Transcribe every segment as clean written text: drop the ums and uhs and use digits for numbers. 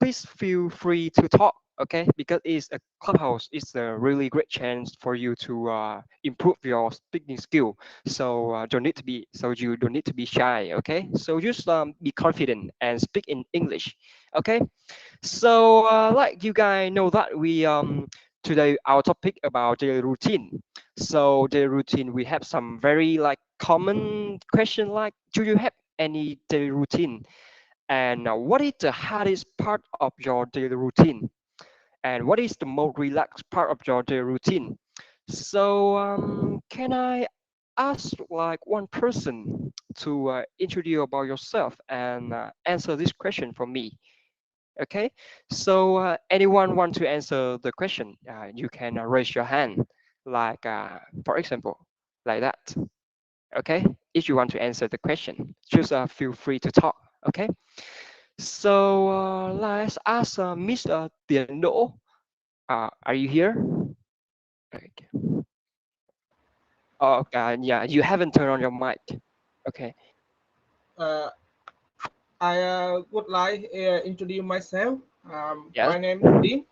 please feel free to talk, okay? Because it's a clubhouse. It's a really great chance for you to improve your speaking skill. So you don't need to be shy, okay? So just be confident and speak in English, okay? So like you guys know that we today our topic about daily routine. So daily routine we have some very like common question like, do you have any daily routine? And what is the hardest part of your daily routine? And what is the most relaxed part of your daily routine? So can I ask like one person to introduce about yourself and answer this question for me? Okay, so anyone want to answer the question? You can raise your hand, like for example, like that. Okay, if you want to answer the question, just feel free to talk. Okay, so let's ask Miss Tiền Đỗ. Are you here? Okay. Oh, okay. Yeah, you haven't turned on your mic. Okay. Uh, I would like introduce myself. Yes. My name is Tim.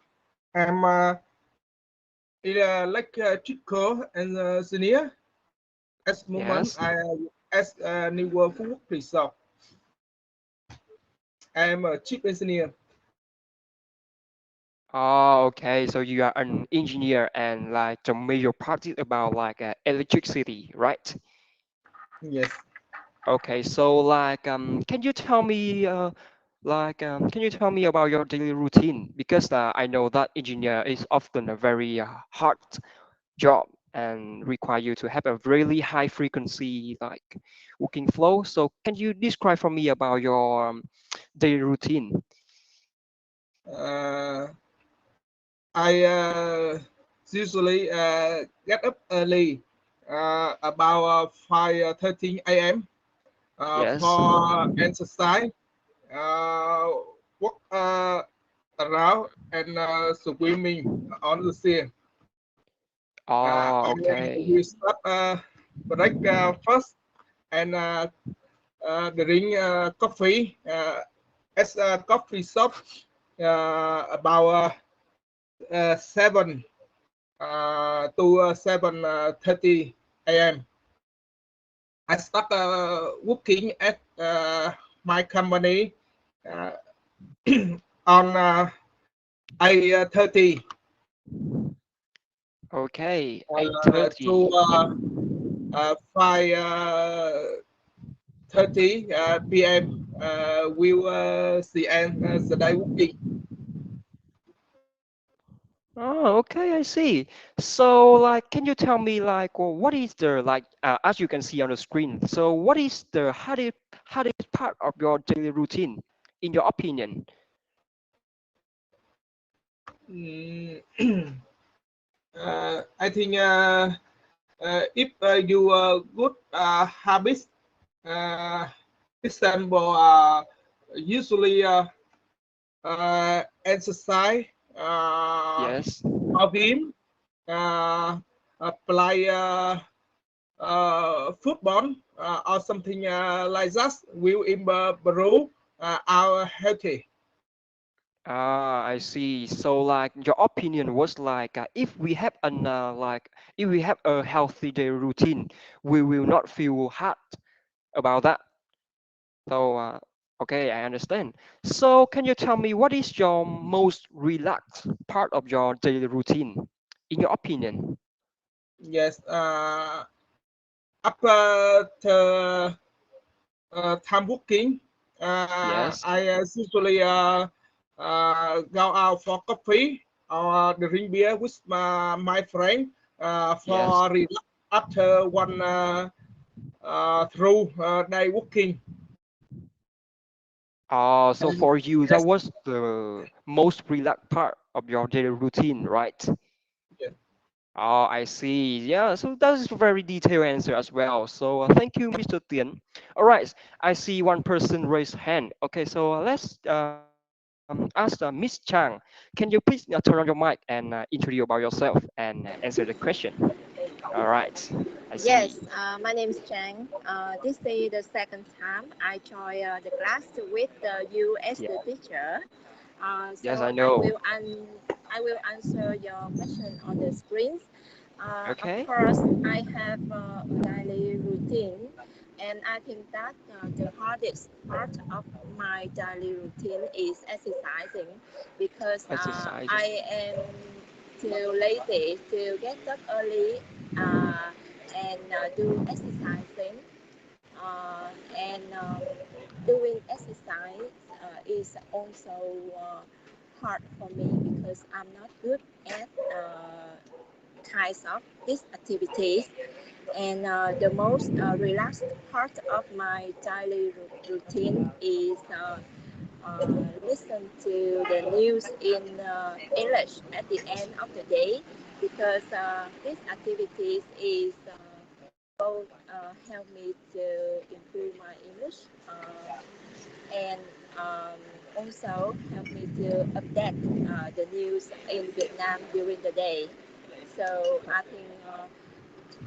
I'm electrical engineer. At the moment, Yes. I as a new work result. I am a chief engineer. Oh, okay. So you are an engineer and like the major part is about like electricity, right? Yes. Okay. So like, can you tell me can you tell me about your daily routine? Because I know that engineer is often a very hard job and require you to have a really high frequency like working flow. So can you describe for me about your daily routine? Uh, I usually get up early, about 5:30 a.m. Yes. For exercise, uh, walk around and swimming on the sea. Oh, I okay. will start break first and drink coffee at a coffee shop about 7 to 7:30 a.m. I start working at my company uh, on 8:30 Okay, 8:30. to 5:30 p.m. We will see end the day working. Oh, okay, I see. So, like, can you tell me, like, what is the like, as you can see on the screen? So, what is the hardest part of your daily routine, in your opinion? Mm, I think if you good habits, uh, example, usually exercise, Yes. of him, play football or something like that will improve our healthy. Ah, I see. So, like, your opinion was like, if we have a healthy daily routine, we will not feel hard about that. So, okay, I understand. So, can you tell me what is your most relaxed part of your daily routine, in your opinion? Yes, after the time working, Yes, I usually go out for coffee or drink beer with my friend yes. for relax after one through day working. So And for you, that yes, was the most relaxed part of your daily routine, right? yes. Oh, I see. Yeah, so that is a very detailed answer as well. So thank you, Mr. Tian. All right, I see one person raise hand. Okay, so let's ask Miss Chang. Can you please turn on your mic and introduce about yourself and answer the question? All right, I see. Yes, my name is Chang. This is the second time I join the class with you as Yeah. the teacher. Yes, So I know. I will answer your question on the screen. Of Okay. course, I have a daily routine, and I think that the hardest part of my daily routine is exercising because Exercising. I am too lazy to get up early and do exercising. And doing exercise is also hard for me because I'm not good at kinds of these activities. And the most relaxed part of my daily routine is listen to the news in English at the end of the day because these activities is both help me to improve my English and also help me to update the news in Vietnam during the day. So I think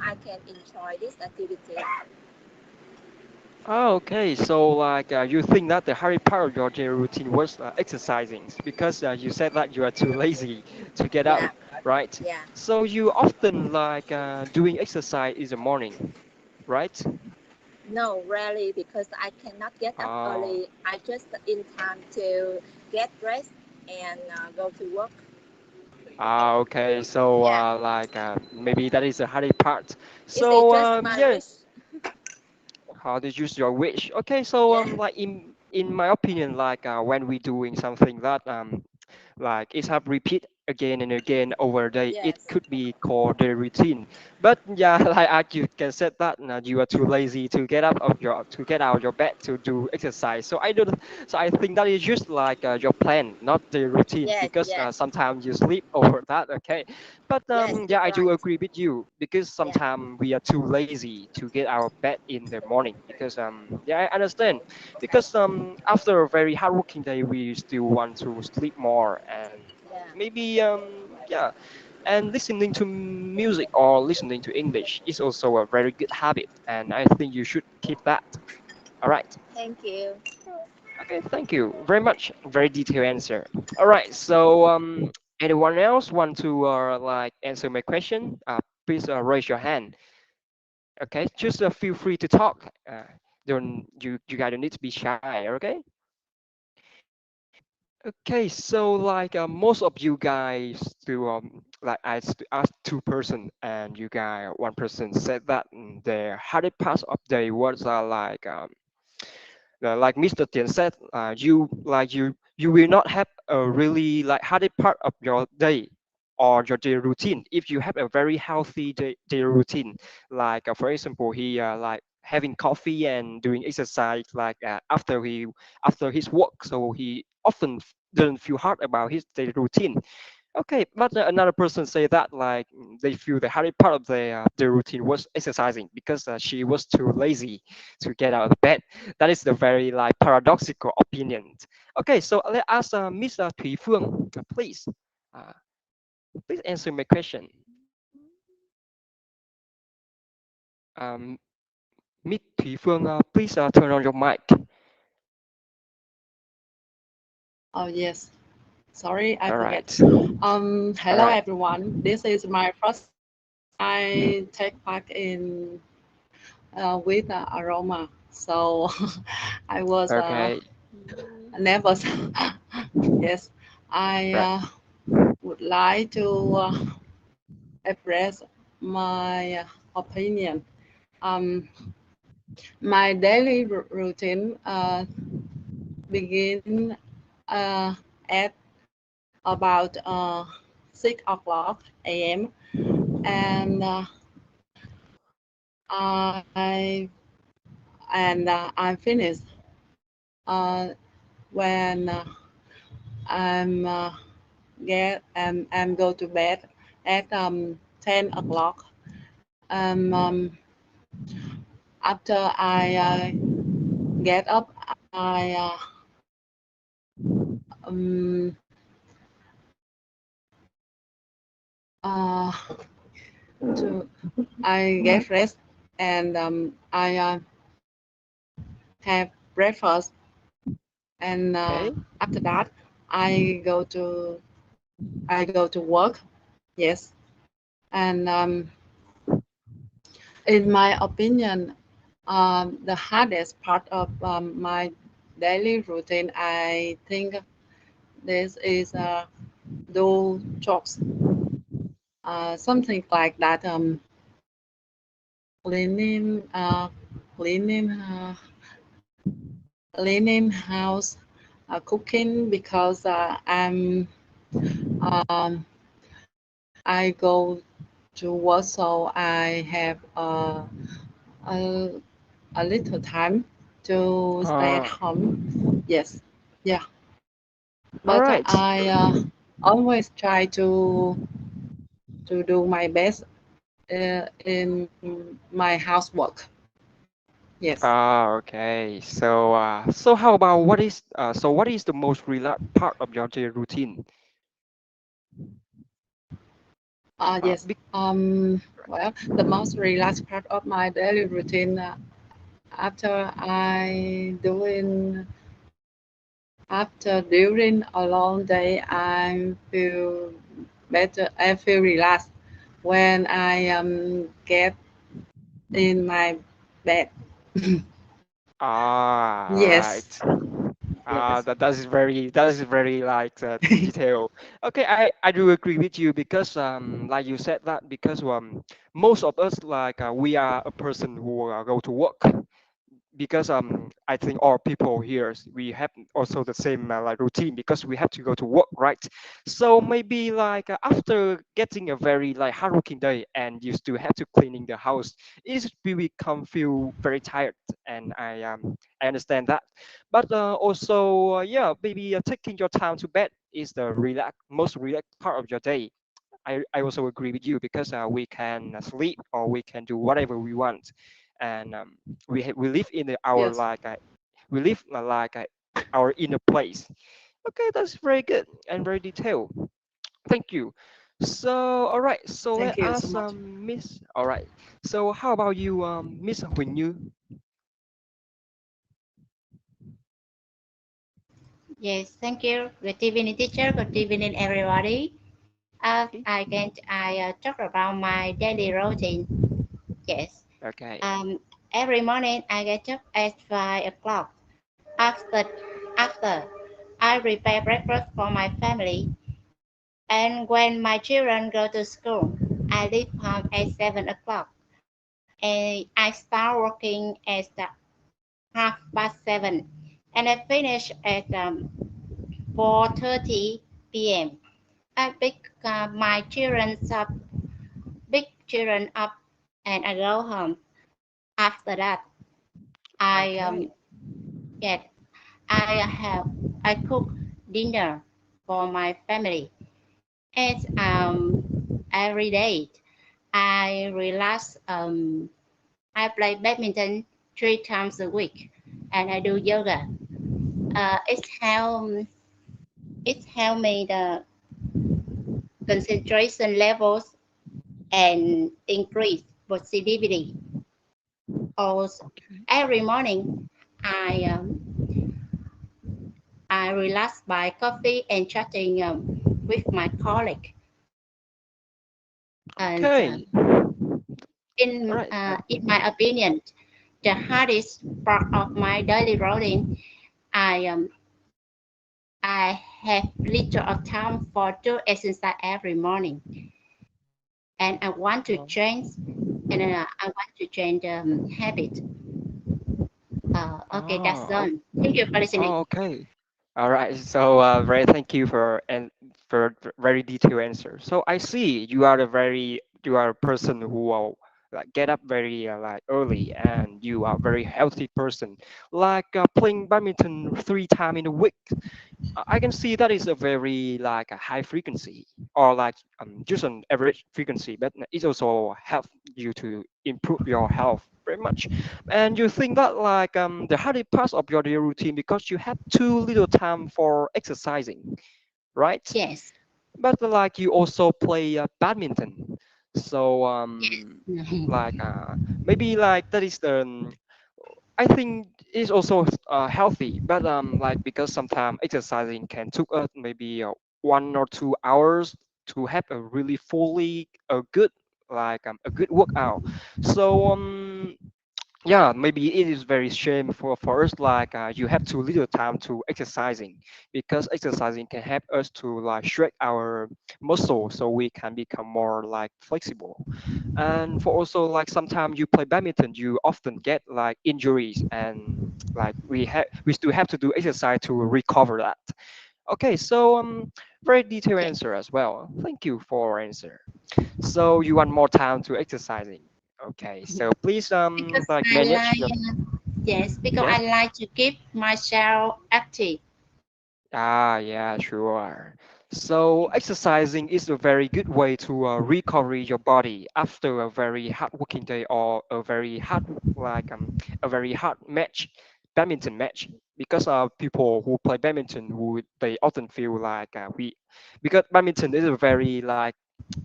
I can enjoy this activity. Oh, okay. So like you think that the hardest part of your daily routine was exercising because you said that you are too lazy to get up, Yeah, right? yeah. So you often like doing exercise in the morning, right? No, rarely because I cannot get up Oh. early. I just in time to get dressed and go to work. Ah, okay. So Yeah, like maybe that is the hardest part. is it So just my yeah, wish? how to use your wish. Okay, so Yeah, like in my opinion, like when we doing something that like it's have repeat again and again over the day, it yes, could be called the routine. But yeah, like you can say that you are too lazy to get up of your to get out of your bed to do exercise. So I don't. So I think that is just like your plan, not the routine, yes, because yes, sometimes you sleep over that. Okay, but yes, yeah, you're I do right. agree with you because Yeah, sometimes we are too lazy to get out of bed in the morning because yeah, I understand because after a very hardworking day we still want to sleep more and yeah, maybe yeah, and listening to music or listening to English is also a very good habit and I think you should keep that. All right. thank you. Okay, thank you very much. Very detailed answer. All right, so anyone else want to like answer my question? Please raise your hand. Okay, just feel free to talk. Don't you guys don't need to be shy. Okay. Okay, so like most of you guys do like asked two person and you guys one person said that the hardest part of the was like like Mr. Tian said, you like you will not have a really like hardest part of your day or your daily routine if you have a very healthy daily routine. Like for example, he like having coffee and doing exercise like after his work, so he often doesn't feel hard about his daily routine. Okay, but another person say that like they feel the hardest part of the routine was exercising because she was too lazy to get out of bed. That is the very like paradoxical opinion. Okay, so let us Miss Thủy Phương, please, uh, please answer my question. Um, Miss Thủy Phương, please turn on your mic. Oh, yes. Sorry, I All forget. right, all Hello, right, everyone. This is my first I take part in with AROMA. So I was okay, nervous. Yes, I right, would like to express my opinion. Um, my daily routine begin at about 6 o'clock a.m. and I I finish uh, when I'm go to bed at 10 o'clock. After I get up, I um, uh, to I get rest and I have breakfast and okay, after that I go to work. Yes, and in my opinion, the hardest part of my daily routine, I think this is do chores, something like that. Cleaning, cleaning, cleaning house, cooking, because um, I go to work, so I have a, a little time to stay at Ah, home. Yes, yeah, all but right. I always try to do my best in my housework. Yes. Ah, okay. So how about what is the most relaxed part of your daily routine? Yes. Be- Well, the most relaxed part of my daily routine, after I doing after during a long day, I feel better. I feel relaxed when I get in my bed. ah, Yes. right. Yes. That is very like detail. Okay, I do agree with you because like you said that because most of us like we are a person who go to work because I think all people here we have also the same like routine because we have to go to work, right? So maybe like after getting a very like hardworking day and you still have to cleaning the house, it will become feel very tired, and I understand that. But also yeah, maybe taking your time to bed is the most relaxed part of your day. I also agree with you because we can sleep or we can do whatever we want, and we live in our Yes. like we live like our inner place. Okay, that's very good and very detailed. Thank you. So all right, so let Thank you so us much. Miss. All right. So how about you, Miss Huỳnh Như? Yes, thank you. Good evening, teacher. Good evening, everybody. Okay. I talk about my daily routine. Yes. Okay. Um, every morning I get up at 5 o'clock. After after I prepare breakfast for my family, and when my children go to school, I leave home at 7 o'clock, and I start working at 7:30, and I finish at 4:30 p.m. I pick my children up, big children up, and I go home. After that, I Okay. get I have I cook dinner for my family. And every day I relax. I play badminton 3 times a week, and I do yoga. It help me the concentration levels and increase positivity. Also, Okay. every morning I I relax by coffee and chatting with my colleague. And Okay. All right. in my opinion, the hardest part of my daily routine, I I have little of time for do exercise every morning, and I want to Oh. change, and I want to change the habit. Okay, that's Oh. done. Thank you for listening. Oh, okay. All right. So, very thank you for and for very detailed answer. So I see you are a person who will like get up very like early, and you are very healthy person, like playing badminton 3 times in a week. I can see that is a very like a high frequency or like just an average frequency, but it also help you to improve your health very much. And you think that like the hardest part of your daily routine because you have too little time for exercising, right? Yes. But like you also play badminton, so Yes. like maybe like that is the I think it's also healthy, but like because sometimes exercising can took us maybe 1 or 2 hours to have a really fully a good like a good workout. So yeah, maybe it is very shame for us like you have too little time to exercising, because exercising can help us to like stretch our muscle so we can become more like flexible. And for also like sometimes you play badminton, you often get like injuries, and like we still have to do exercise to recover that. Okay, so very detailed Yes, answer as well, thank you for answer. So you want more time to exercising. Okay, so please because like I manage like your. yes, because I Yes. like to keep myself active. Ah, yeah, sure. So exercising is a very good way to recover your body after a very hard working day or a very hard like a very hard match, badminton match. Because people who play badminton who they often feel like we, because badminton is a very like,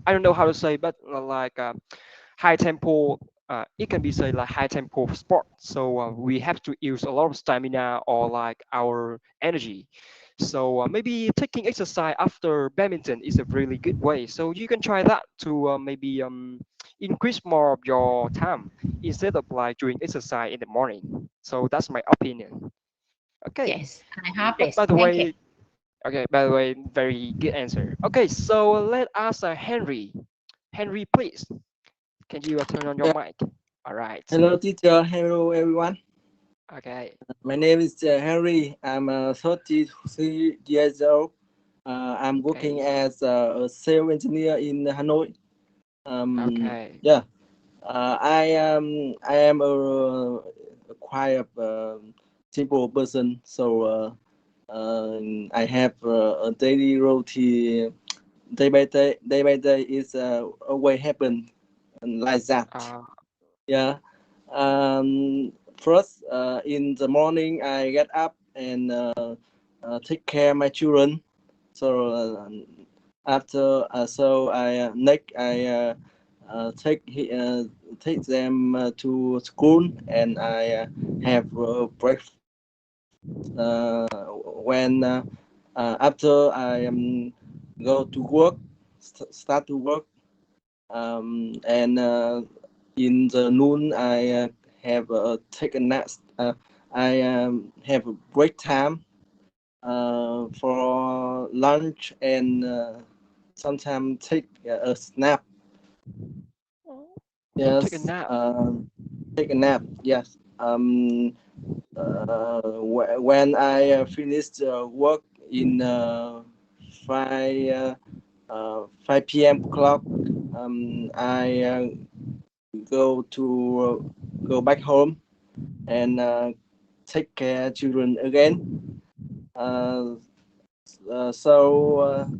I don't know how to say, but like high tempo. It can be say like high tempo sport. So we have to use a lot of stamina or like our energy. So maybe taking exercise after badminton is a really good way. So you can try that to maybe increase more of your time instead of like doing exercise in the morning. So that's my opinion. Okay. Yes, I have But this. by the Thank you. way, okay, by the way, very good answer. Okay, so let us Henry. Henry, please. Can you turn on your Yeah. mic? All right. Hello, teacher. Hello, everyone. Okay. My name is Henry. I'm 33 years old. I'm working Okay. as a sales engineer in Hanoi. Okay. Yeah. I am a quite simple person. So I have a daily routine. Day by day is always happen like that. Uh, Yeah. First, in the morning, I get up and take care of my children. So after, so I take them to school, and I have breakfast. When after I go to work, start to work, and in the noon I have take a nap. I have a break time for lunch, and sometimes take a snap. take a Yes, nap. take a nap. Yes. When I finish work in 5 p.m. clock, I go back home and take care children again. Uh,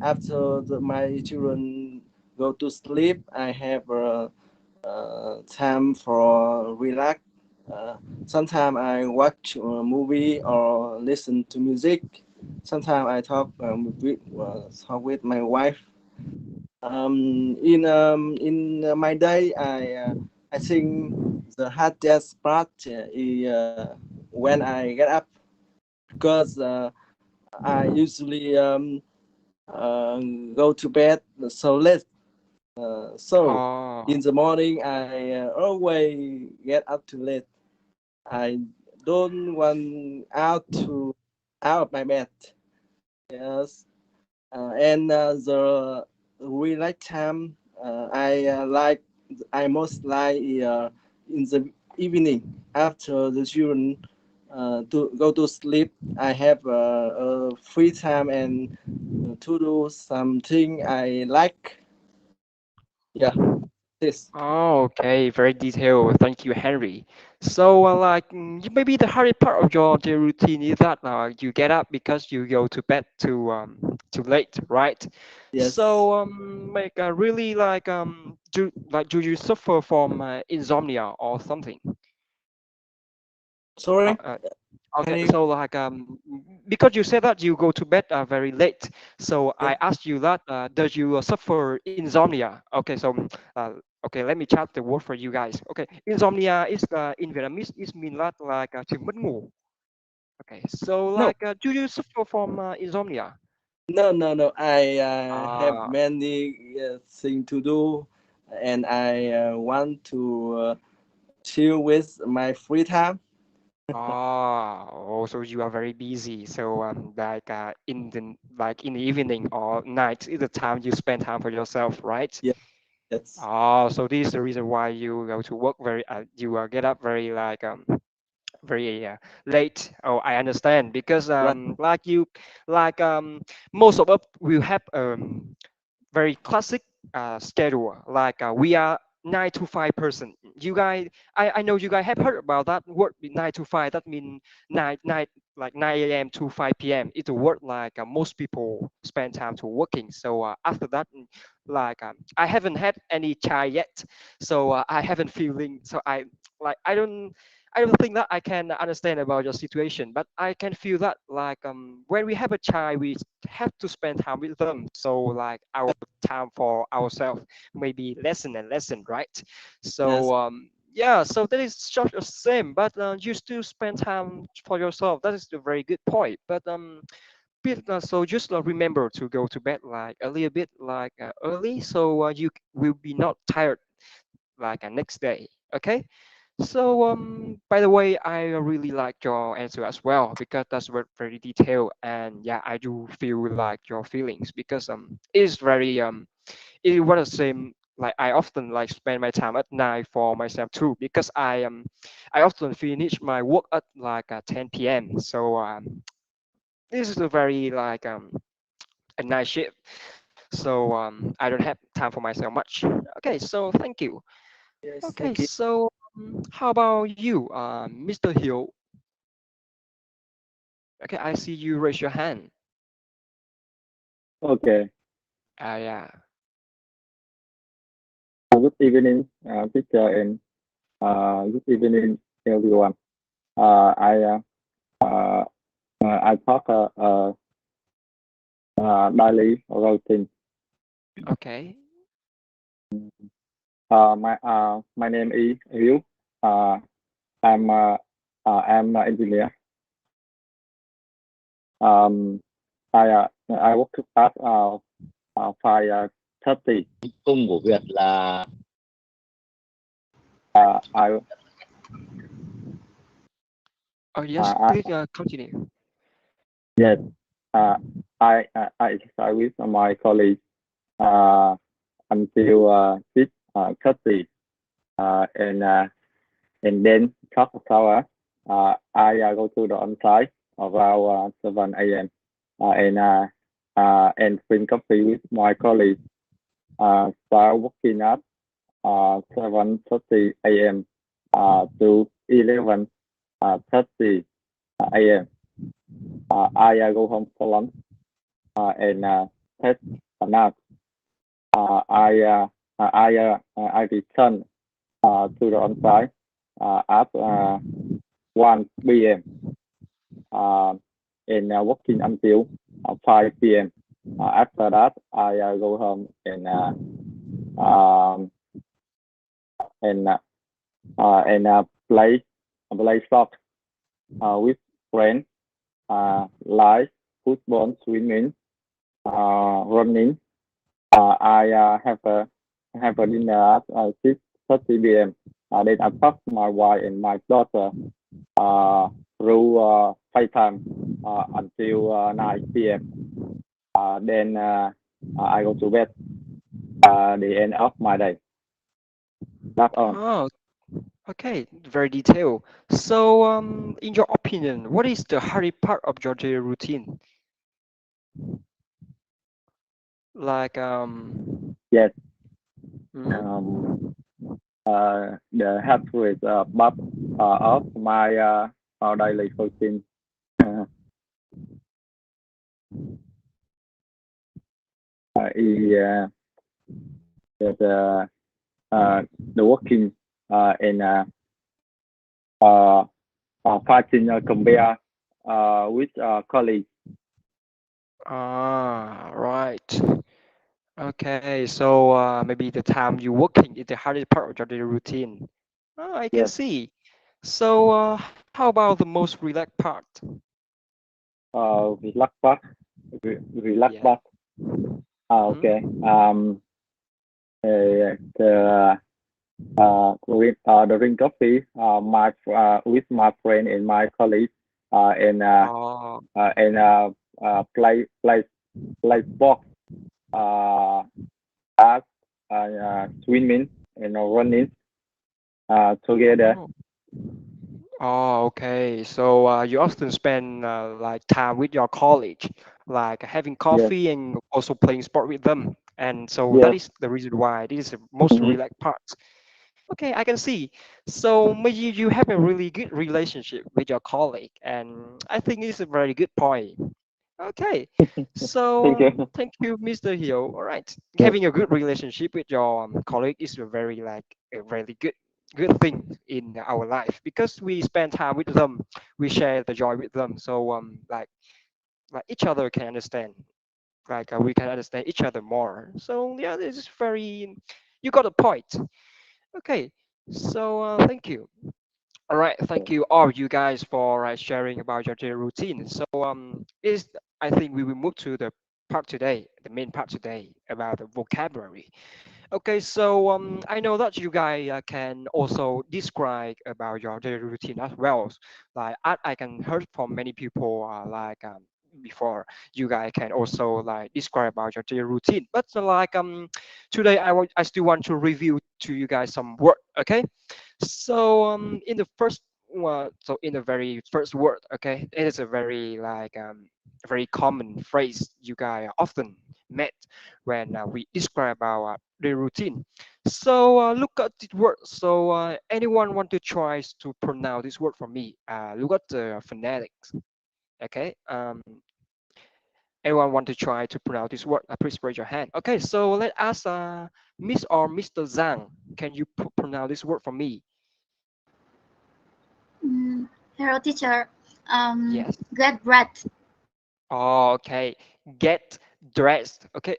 After my children go to sleep, I have time for relax. Sometimes I watch a movie or listen to music. Sometimes I talk with my wife. In my day, I think the hardest part is when I get up, because I usually uh, go to bed so late. So Oh. in the morning, I always get up too late. I don't want out of my bed. Yes, and the relax time I most like in the evening after the children to go to sleep. I have a free time and to do something I like. Yeah, this. Oh, okay, very detailed. Thank you, Henry. So, like, maybe the hardest part of your daily routine is that you get up because you go to bed too late, right? Yes. So, like, really, like, do you suffer from insomnia or something? Uh, Sorry. uh, Can okay, you? so like, because you said that you go to bed very late, so Yeah. I asked you that does you suffer insomnia? Okay, so Okay, let me chat the word for you guys. Okay, insomnia is in Vietnamese is mean like chứng mất ngủ. Okay, so No, like do you suffer from insomnia? no. I have Ah, many things to do, and I want to chill with my free time. oh, so you are very busy. So like in the evening or night is the time you spend time for yourself, right? Yeah, yes, Oh, so this is the reason why you go to work very you get up very very late. Oh, I understand because right. like you like most of us will have very classic schedule. Like we are 9 to 5 person. You guys, I know you guys have heard about that word 9 to 5. That means nine like 9 a.m. to 5 p.m. It's a word like most people spend time to working. So after that, like I haven't had any child yet, so I haven't feeling. So I like I don't think that I can understand about your situation, but I can feel that like when we have a child, we have to spend time with them. So like our time for ourselves maybe lessen and lessen, right? Yes, So yeah, so that is just the same, but you still spend time for yourself. That is a very good point. But so just remember to go to bed like a little bit like early, so you will be not tired like next day. Okay. So, by the way, I really like your answer as well because that's very detailed, and yeah, I do feel like your feelings because it is very it was the same. Like I often like spend my time at night for myself too because I often finish my work at like 10 p.m. So this is a very like a night shift. So I don't have time for myself much. Okay, so thank you. yes. Okay, Thank you. so how about you, Mr. Hill? Okay, I see you raise your hand. Okay. Yeah. Good evening, teacher, and good evening, everyone. I I talk daily routine. Okay. My name is Hiếu. Uh, I'm an engineer. Um, I work at 5:30. Cung của Việt là I Oh yes, I please continue. yes. Uh, I exercise with my colleagues until 6:30. And then after shower, I go to the on-site around 7 a.m. And drink coffee with my colleagues. Start working at 7:30 a.m. To 11:30 a.m. I go home for lunch and take a nap. I return to the on-site at 1 p.m. And working until 5 p.m. After that, I go home and play soccer with friends, like football, swimming, running. I have a dinner at 6:30 p.m. Then I talk my wife and my daughter through FaceTime until 9 p.m. Then I go to bed. The end of my day. That's all. Oh, okay, very detailed. So, in your opinion, what is the hardest part of your daily routine? Like, Yes. mhm. The health with part of my daily routine. Is the working and fighting compare with colleagues. Ah, right. Okay, so maybe the time you're working is the hardest part of your daily routine. Oh, I can Yes. see. So how about the most relaxed part? Relax part. Relax Yeah. part. Okay. Mhm. The drink coffee with my friend and my colleague Oh, and play sports uh as swimming and running together. oh, oh, okay. So you often spend like time with your colleagues, like having Yes. coffee and also playing sport with them. And so that Yes. is the reason why this is the most Mm-hmm. relaxed part. Okay, I can see. So maybe you have a really good relationship with your colleague, and I think it's a very good point. Okay, so Thank you. thank you, Mr. Hill. All right, Yes. having a good relationship with your colleague is a very like a really good thing in our life because we spend time with them, we share the joy with them. So like each other can understand, like we can understand each other more. So yeah, this is very. You got a point. Okay, so thank you. All right, thank you all you guys for sharing about your daily routine. So is I think we will move to the part today, the main part today about the vocabulary. Okay, so I know that you guys can also describe about your daily routine as well. Like I can heard from many people before you guys can also like describe about your daily routine. But today I still want to review to you guys some word. Okay, so in the first so in the very first word, okay, it is a very very common phrase you guys often met when we describe our daily routine. So look at this word. So anyone want to try to pronounce this word for me? Look at the phonetics. Okay. Anyone want to try to pronounce this word? Please raise your hand. Okay. So let us Miss or Mr. Zhang. Can you pronounce this word for me? Hello, teacher. Yes. Get bread. Oh, okay. Get dressed. Okay.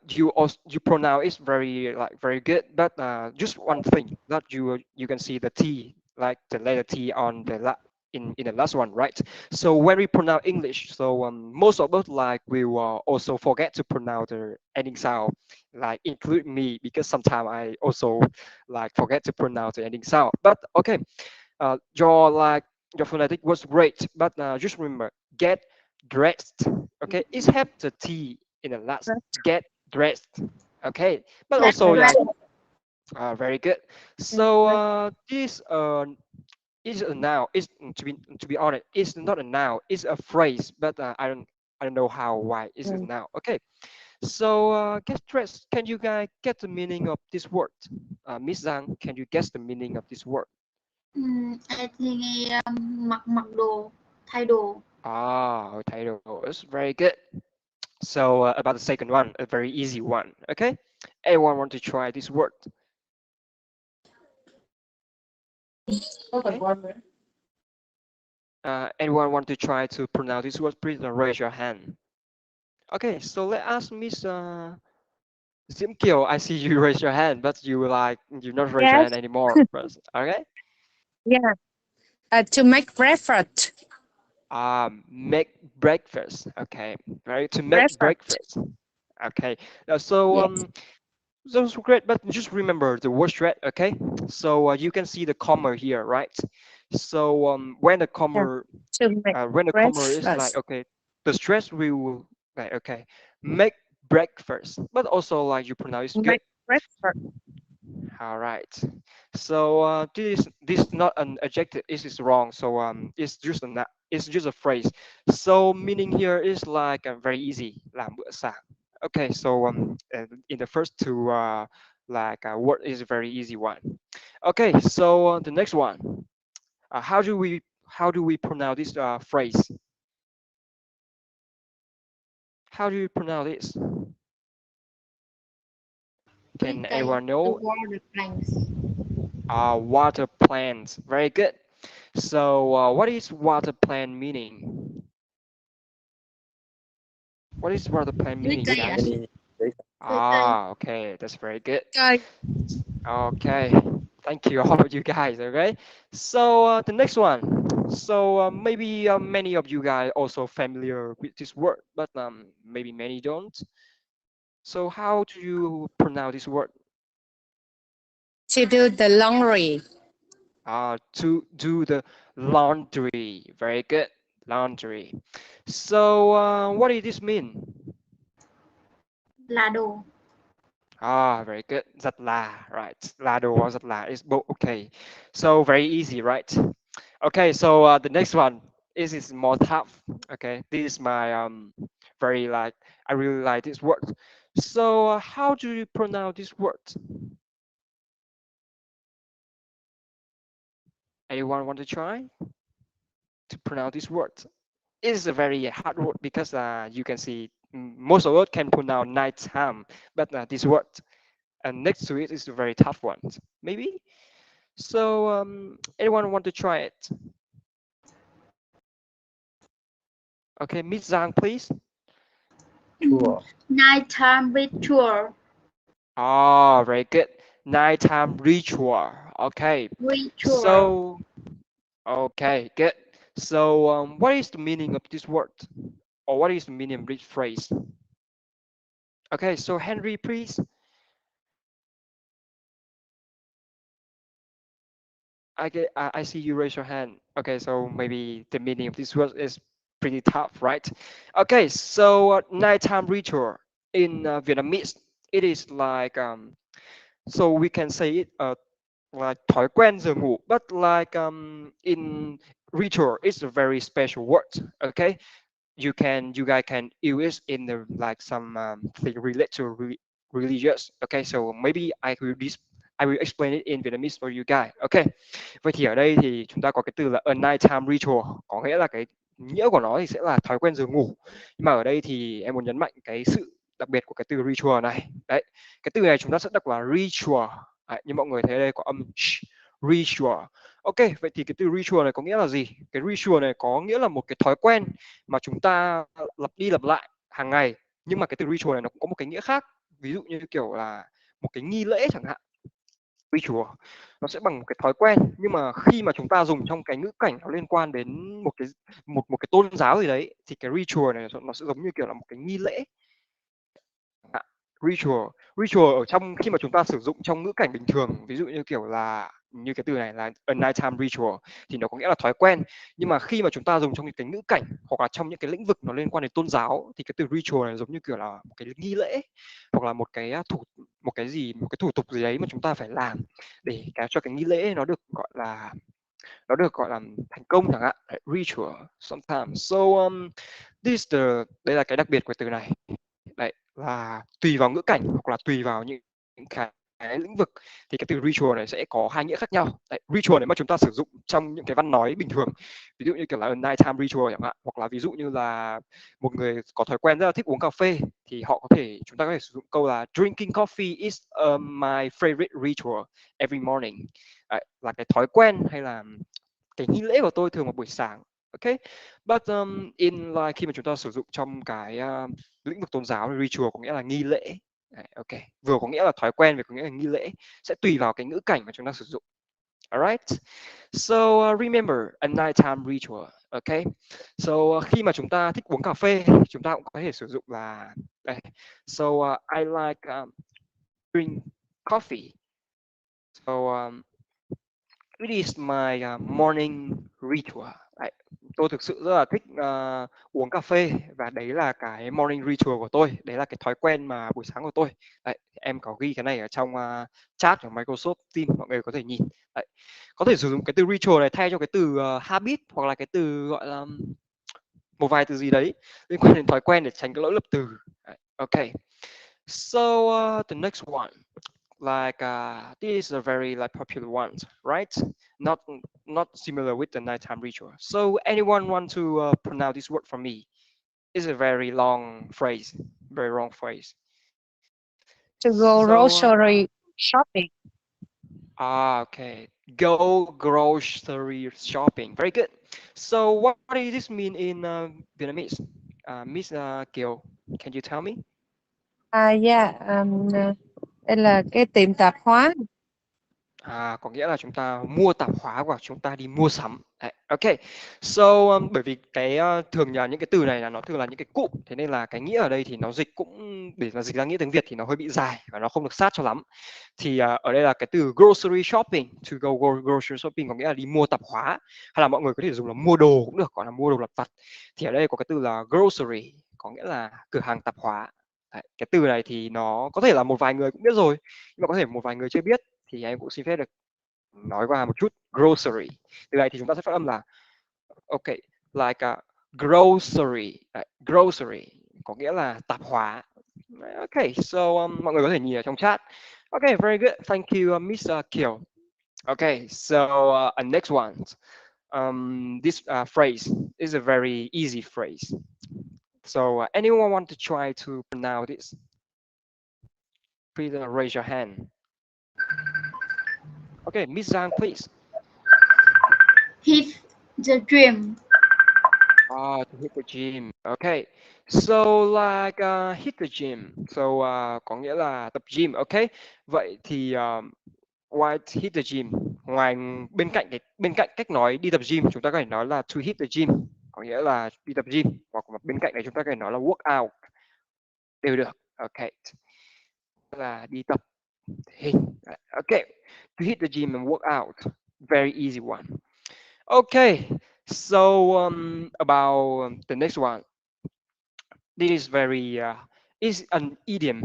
You also you pronounce it very very good, but just one thing that you can see the T, like the letter T on the in the last one, right? So when we pronounce English, so most of us like will also forget to pronounce the ending sound, like include me because sometimes I also like forget to pronounce the ending sound. But okay, your phonetic was great, but just remember get dressed. Okay, it's have the T in the last. Get dressed. Okay, but Get also bread. very good. So this is a noun. It's to be honest, it's not a noun. It's a phrase, but I don't know how why it's a noun. Okay, so get dressed. Can you guys get the meaning of this word? Miss Zhang, can you guess the meaning of this word? I think mặc mặc đồ, thay đồ. Ah, title is very good. So about the second one, a very easy one. Okay, anyone want to try this word? Okay. Anyone want to try to pronounce this word? Please raise your hand. Okay, so let us Miss Sim Kiel. I see you raise your hand, but you not raise your Yes, hand anymore. Okay. yeah. To make breakfast. Make breakfast. Okay, very to make Breakfast. breakfast. Okay. So Yes. those were great, but just remember the word stress. Okay, so you can see the comma here, right? So Yeah. To make when the comma is like breakfast. okay, the stress will like okay, make breakfast, but also like you pronounce good. Make breakfast. All right. So this is not an adjective. This is wrong. So it's just it's just a phrase. So meaning here is like very easy. Làm bữa sáng. Okay. So in the first two word is a very easy one. Okay. So the next one. How do we pronounce this phrase? How do you pronounce this? Tưới Can cây. anyone To know? water plants. Water plants. Very good. So, what is water plant meaning? What is water plant Tưới meaning, cây ạ. guys? Many days. Ah, okay, that's very good. Coi. Okay, thank you all of you guys. Okay, so the next one. So maybe many of you guys also familiar with this word, but maybe many don't. So how do you pronounce this word? To do the laundry. To do the laundry. Very good, laundry. So what does this mean? Là đồ. Very good. Giặt là, right? Là đồ or giặt là is both okay. So very easy, right? Okay, so the next one is more tough. Okay, this is my very like I really like this word. So how do you pronounce this word? Anyone want to try to pronounce this word? It is a very hard word because you can see most of us can pronounce night time, but this word and next to it is a very tough one. Maybe. So anyone want to try it? Okay, Miss Zhang, please. Sure. Nighttime ritual. Very good. Nighttime ritual. Okay. Ritual. So, okay, good. So, what is the meaning of this word? Or what is the meaning of this phrase? Okay, so Henry, please. I see you raise your hand. Okay, so maybe the meaning of this word is pretty tough, right? Okay, so nighttime ritual in Vietnamese, it is like so we can say it like thói quen giờ ngủ, but like in ritual, it's a very special word. Okay, you guys can use it in the like some thing related to religious. Okay, so maybe I will explain it in Vietnamese for you guys. Okay, vậy thì ở đây thì chúng ta có cái từ là a nighttime ritual, có nghĩa là cái nghĩa của nó thì sẽ là thói quen giờ ngủ. Nhưng mà ở đây thì em muốn nhấn mạnh cái sự đặc biệt của cái từ ritual này. Đấy, cái từ này chúng ta sẽ đọc là ritual. Đấy, như mọi người thấy ở đây có âm sh, ritual. Ok, vậy thì cái từ ritual này có nghĩa là gì? Cái ritual này có nghĩa là một cái thói quen mà chúng ta lặp đi lặp lại hàng ngày. Nhưng mà cái từ ritual này nó cũng có một cái nghĩa khác. Ví dụ như kiểu là một cái nghi lễ chẳng hạn. Ritual nó sẽ bằng một cái thói quen, nhưng mà khi mà chúng ta dùng trong cái ngữ cảnh nó liên quan đến một cái tôn giáo gì đấy thì cái ritual này nó sẽ giống như kiểu là một cái nghi lễ. Ritual ở trong khi mà chúng ta sử dụng trong ngữ cảnh bình thường, ví dụ như kiểu là như cái từ này là a nighttime ritual thì nó có nghĩa là thói quen, nhưng mà khi mà chúng ta dùng trong những cái ngữ cảnh hoặc là trong những cái lĩnh vực nó liên quan đến tôn giáo thì cái từ ritual này giống như kiểu là một cái nghi lễ hoặc là một cái thủ tục gì đấy mà chúng ta phải làm để cho cái nghi lễ nó được gọi là thành công chẳng hạn. Ritual sometimes. So đây là cái đặc biệt của từ này. Đấy là tùy vào ngữ cảnh hoặc là tùy vào những cái lĩnh vực thì cái từ ritual này sẽ có hai nghĩa khác nhau. Đấy, ritual này mà chúng ta sử dụng trong những cái văn nói bình thường, ví dụ như kiểu là a nighttime ritual chẳng hạn, hoặc là ví dụ như là một người có thói quen rất là thích uống cà phê thì chúng ta có thể sử dụng câu là drinking coffee is my favorite ritual every morning. Đấy, là cái thói quen hay là cái nghi lễ của tôi thường vào buổi sáng. Ok, but khi mà chúng ta sử dụng trong cái lĩnh vực tôn giáo thì ritual có nghĩa là nghi lễ. Ok, vừa có nghĩa là thói quen, vừa có nghĩa là nghi lễ, sẽ tùy vào cái ngữ cảnh mà chúng ta sử dụng. Alright, so remember a nighttime ritual. Ok, so khi mà chúng ta thích uống cà phê chúng ta cũng có thể sử dụng là đây. So I like drink coffee. So it is my morning ritual. Đấy, tôi thực sự rất là thích uống cà phê và đấy là cái morning ritual của tôi, đấy là cái thói quen mà buổi sáng của tôi. Đấy, em có ghi cái này ở trong chat của Microsoft Teams, mọi người có thể nhìn. Đấy, có thể sử dụng cái từ ritual này thay cho cái từ habit hoặc là cái từ gọi là một vài từ gì đấy liên quan đến thói quen để tránh cái lỗi lập từ. Đấy, ok, so the next one. Like this is a very like popular one, right? Not similar with the nighttime ritual. So anyone want to pronounce this word for me? It's a very long phrase, very long phrase. To go So, grocery shopping. Okay. Go grocery shopping. Very good. So what does this mean in Vietnamese? Miss Kiều, can you tell me? Yeah, đây là cái tiệm tạp hóa. Có nghĩa là chúng ta mua tạp hóa hoặc chúng ta đi mua sắm. Đấy, ok. So bởi vì cái thường là những cái từ này là nó thường là những cái cụm, thế nên là cái nghĩa ở đây thì nó dịch cũng để mà dịch ra nghĩa tiếng Việt thì nó hơi bị dài và nó không được sát cho lắm. Thì ở đây là cái từ grocery shopping, to go grocery shopping có nghĩa là đi mua tạp hóa, hay là mọi người có thể dùng là mua đồ cũng được, gọi là mua đồ lặt vặt. Thì ở đây có cái từ là grocery, có nghĩa là cửa hàng tạp hóa. Đấy, cái từ này thì nó có thể là một vài người cũng biết rồi, nhưng mà có thể một vài người chưa biết, thì em cũng xin phép được nói qua một chút. Grocery, từ này thì chúng ta sẽ phát âm là ok, like a grocery. Đấy, grocery có nghĩa là tạp hóa. Ok, so mọi người có thể nhìn ở trong chat. Okay, very good. Thank you, Miss Kiel. Okay, so next one. This phrase is a very easy phrase. So anyone want to try to pronounce this? Please raise your hand. Okay, Miss Zhang, please. Hit the gym. To hit the gym. Okay. So like hit the gym. So có nghĩa là tập gym. Okay. Vậy thì why hit the gym? Ngoài bên cạnh cách nói đi tập gym, chúng ta có thể nói là to hit the gym, có nghĩa là đi tập gym, hoặc bên cạnh này chúng ta có thể nói là work out đều được. Okay. Là đi tập thể hình. Okay. To hit the gym and work out. Very easy one. Okay, so about the next one. This is very is an idiom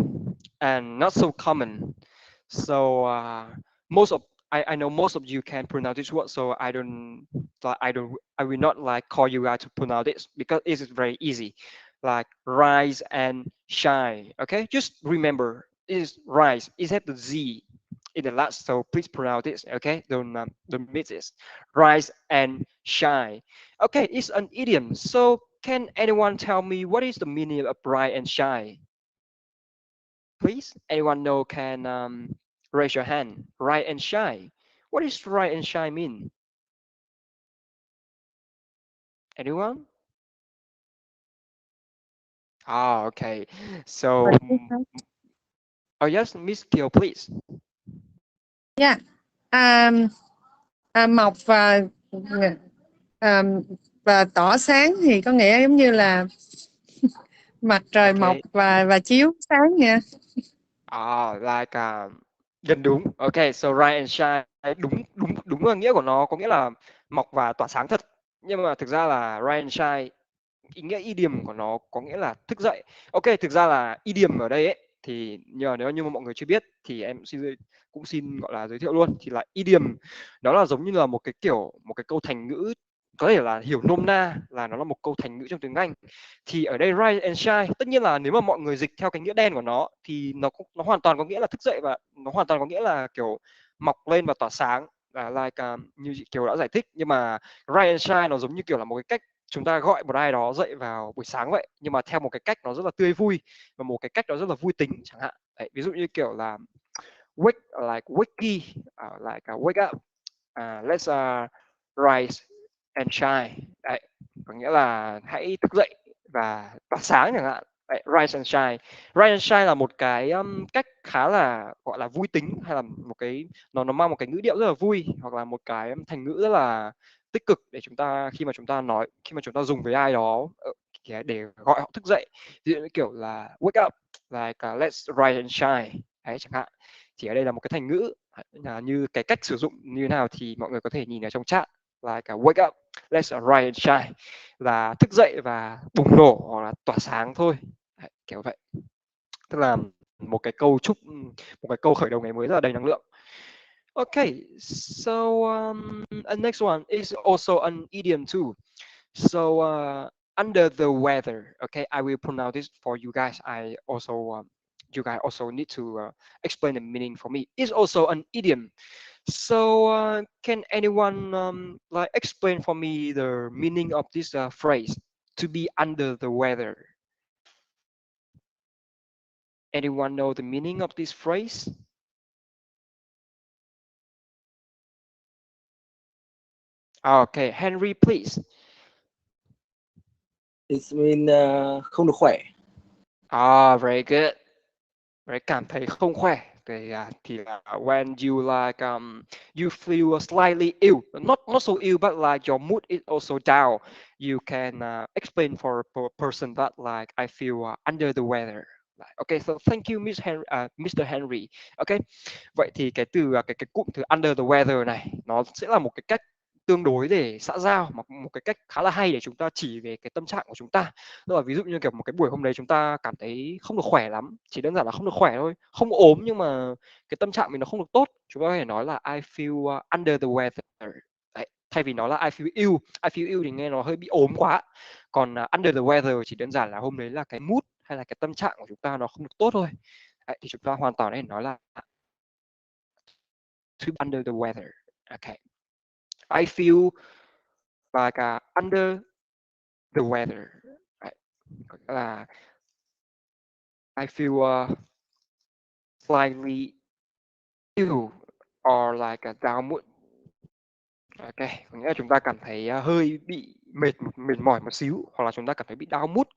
and not so common. So most of I know most of you can pronounce this word, so I will not like call you guys to pronounce this because it is very easy. Like rise and shine. Okay, just remember it is rise. It has the Z in the last, so please pronounce this. Okay, don't miss this. Rise and shine. Okay, it's an idiom. So can anyone tell me what is the meaning of rise and shine? Please, anyone know can raise your hand. Rise and shine. What does rise and shine mean? Anyone? Okay. So, oh yes, Miss Kiel, please. Yeah. Mọc và tỏ sáng thì có nghĩa giống như là mặt trời mọc và chiếu sáng nha. Like gần đúng. Okay, so rise and shine, đúng là nghĩa của nó có nghĩa là mọc và tỏa sáng thật. Nhưng mà thực ra là rise and shine, ý nghĩa idiom của nó có nghĩa là thức dậy. Ok, thực ra là idiom ở đây ấy thì nếu như mà mọi người chưa biết thì em cũng xin gọi là giới thiệu luôn. Thì là idiom nó là giống như là một cái câu thành ngữ, có thể là hiểu nôm na là nó là một câu thành ngữ trong tiếng Anh. Thì ở đây rise and shine, tất nhiên là nếu mà mọi người dịch theo cái nghĩa đen của nó thì nó hoàn toàn có nghĩa là thức dậy, và nó hoàn toàn có nghĩa là kiểu mọc lên và tỏa sáng, like như chị Kiều đã giải thích. Nhưng mà rise and shine nó giống như kiểu là một cái cách chúng ta gọi một ai đó dậy vào buổi sáng vậy, nhưng mà theo một cái cách nó rất là tươi vui và một cái cách nó rất là vui tính chẳng hạn. Đấy, ví dụ như kiểu là wakey, like wake up, let's rise and shine. Đấy, có nghĩa là hãy thức dậy và tỏa sáng chẳng hạn. Đấy, rise and shine. Rise and shine là một cái cách khá là gọi là vui tính, hay là một cái nó mang một cái ngữ điệu rất là vui, hoặc là một cái thành ngữ rất là tích cực để chúng ta khi mà chúng ta dùng với ai đó để gọi họ thức dậy. Ví dụ như kiểu là wake up, like let's rise and shine. Đấy, chẳng hạn. Thì ở đây là một cái thành ngữ, như cái cách sử dụng như thế nào thì mọi người có thể nhìn ở trong chat. Like wake up, let's rise and shine là thức dậy và bùng nổ hoặc là tỏa sáng thôi. Đấy, kiểu vậy. Tức là một cái câu khởi đầu ngày mới rất là đầy năng lượng. Okay, so next one is also an idiom too. So under the weather. Okay, I will pronounce this for you guys. You guys also need to explain the meaning for me. It's also an idiom. So can anyone like explain for me the meaning of this phrase, to be under the weather? Anyone know the meaning of this phrase? Okay, Henry, please. It means không được khỏe. Very good. Đấy, cảm thấy không khỏe thì là when you like you feel slightly ill, not so ill but like your mood is also down, you can explain for a person that like I feel under the weather. Okay, so thank you Mr. Henry. Okay, vậy thì cái từ cái cụm từ under the weather này nó sẽ là một cái cách tương đối để xã giao, một cái cách khá là hay để chúng ta chỉ về cái tâm trạng của chúng ta. Tức là ví dụ như kiểu một cái buổi hôm đấy chúng ta cảm thấy không được khỏe lắm, chỉ đơn giản là không được khỏe thôi, không ốm nhưng mà cái tâm trạng mình nó không được tốt, chúng ta có thể nói là I feel under the weather. Đấy, thay vì nói là I feel ill thì nghe nó hơi bị ốm quá. Còn under the weather chỉ đơn giản là hôm đấy là cái mood hay là cái tâm trạng của chúng ta nó không được tốt thôi. Đấy, thì chúng ta hoàn toàn có thể nói là to under the weather. Okay, I feel like under the weather. Đấy, là I feel slightly ill or like a down mood. Ok, có nghĩa là chúng ta cảm thấy hơi bị mệt mỏi một xíu, hoặc là chúng ta cảm thấy bị down mood,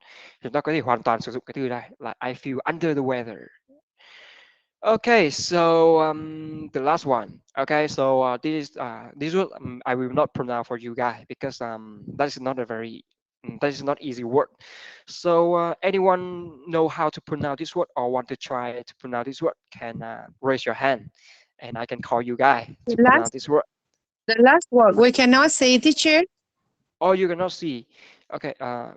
chúng ta có thể hoàn toàn sử dụng cái từ này là I feel under the weather. Okay, so the last one. Okay, so this one I will not pronounce for you guys because that is not a very that is not easy word. So anyone know how to pronounce this word or want to try to pronounce this word can raise your hand, and I can call you guys to pronounce this word. The last word we cannot say, teacher. Oh, you cannot see. Okay,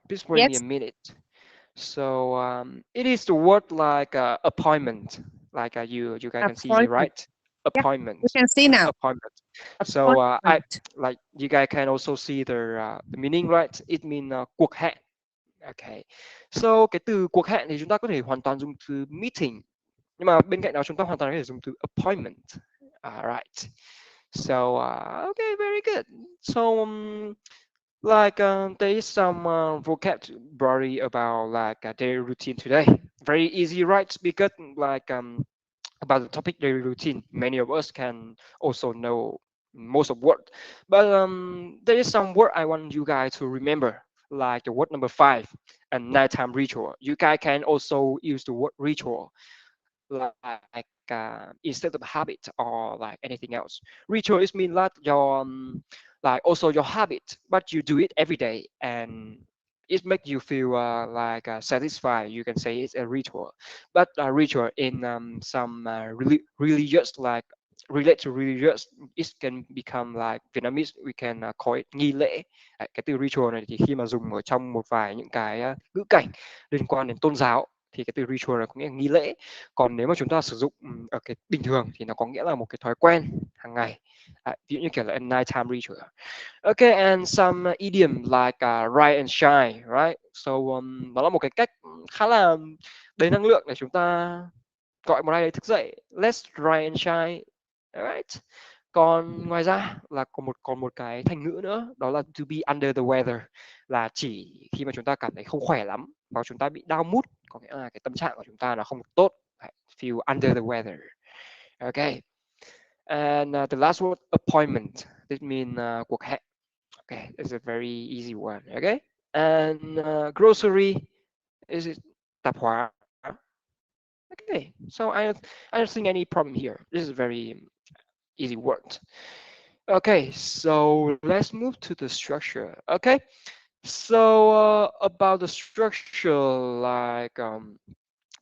please wait me Yes. a minute. So it is the word like appointment, like you guys can see, Appointment. right? Yeah, Appointment. we can see now. Appointment. So I Appointment. like you guys can also see the meaning, right? It means cuộc hẹn. Okay. So cái từ cuộc hẹn thì chúng ta có thể hoàn toàn dùng từ meeting, nhưng mà bên cạnh đó chúng ta hoàn toàn có thể dùng từ appointment. Alright. So okay, very good. So like there is some vocabulary about like daily routine today. Very easy, right? Because like about the topic daily routine, many of us can also know most of word, but there is some word I want you guys to remember, like the word number 5 and nighttime ritual. You guys can also use the word ritual like instead of habit or like anything else. Ritual is mean that your like also your habit, but you do it every day and it makes you feel like satisfied. You can say it's a ritual, but ritual in some religious like relate to religious, it can become like Vietnamese we can call it nghi lễ. Cái từ ritual này thì khi mà dùng ở trong một vài những cái ngữ cảnh liên quan đến tôn giáo thì cái từ ritual này có nghĩa là nghi lễ. Còn nếu mà chúng ta sử dụng ở cái bình thường thì nó có nghĩa là một cái thói quen hàng ngày. Ví dụ như kiểu là a nighttime ritual. Okay, and some idiom like rise and shine, right? So đó là một cái cách khá là đầy năng lượng để chúng ta gọi một ai đấy thức dậy. Let's rise and shine, alright. Còn ngoài ra là còn một cái thành ngữ nữa, đó là to be under the weather, là chỉ khi mà chúng ta cảm thấy không khỏe lắm và chúng ta bị down mood, có nghĩa là cái tâm trạng của chúng ta nó không được tốt. Feel under the weather. Okay. And the last word, appointment. This means cuộc hẹn. Okay, it's a very easy one. Okay. And grocery is it tạp hóa. Okay, so I don't think any problem here. This is very easy word. Okay, so let's move to the structure. Okay, so about the structure, like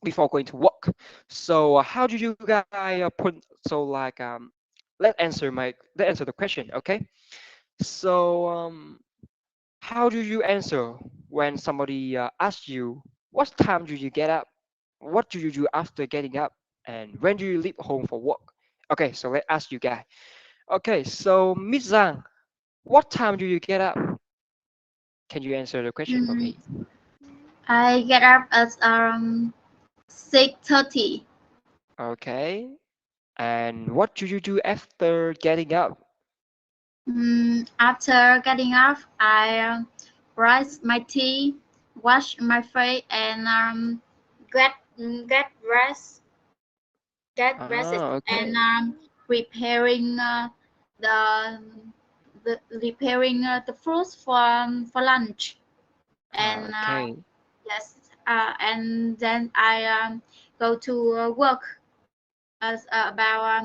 before going to work. So how do you guys put? So like let's answer the question. Okay, so how do you answer when somebody asks you what time do you get up? What do you do after getting up? And when do you leave home for work? Okay, so let's ask you guys. Okay, so Miss Zhang, what time do you get up? Can you answer the question for me? I get up at 6:30. Okay, and what do you do after getting up? After getting up, I brush my teeth, wash my face, and get dressed. Okay. And preparing the fruits for lunch. And Okay. yes, and then I go to work as about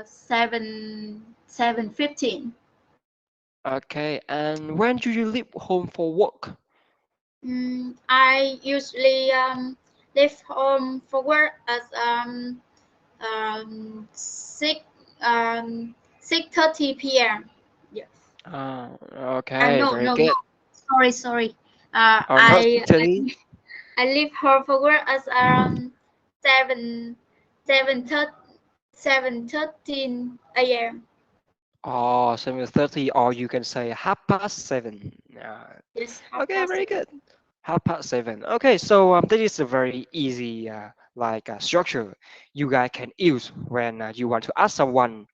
7:15. Okay, and when do you leave home for work? I usually leave home for work at 6:30 p.m. Yes. Okay, No, very no, no. good. Sorry. Oh, not I 6:30? I leave home for work at around 7 7:13 a.m. Oh, 7:30, or you can say 7:30. Yes, Okay, very 7:30. good. 7:30. Okay, so that is a very easy structure you guys can use when you want to ask someone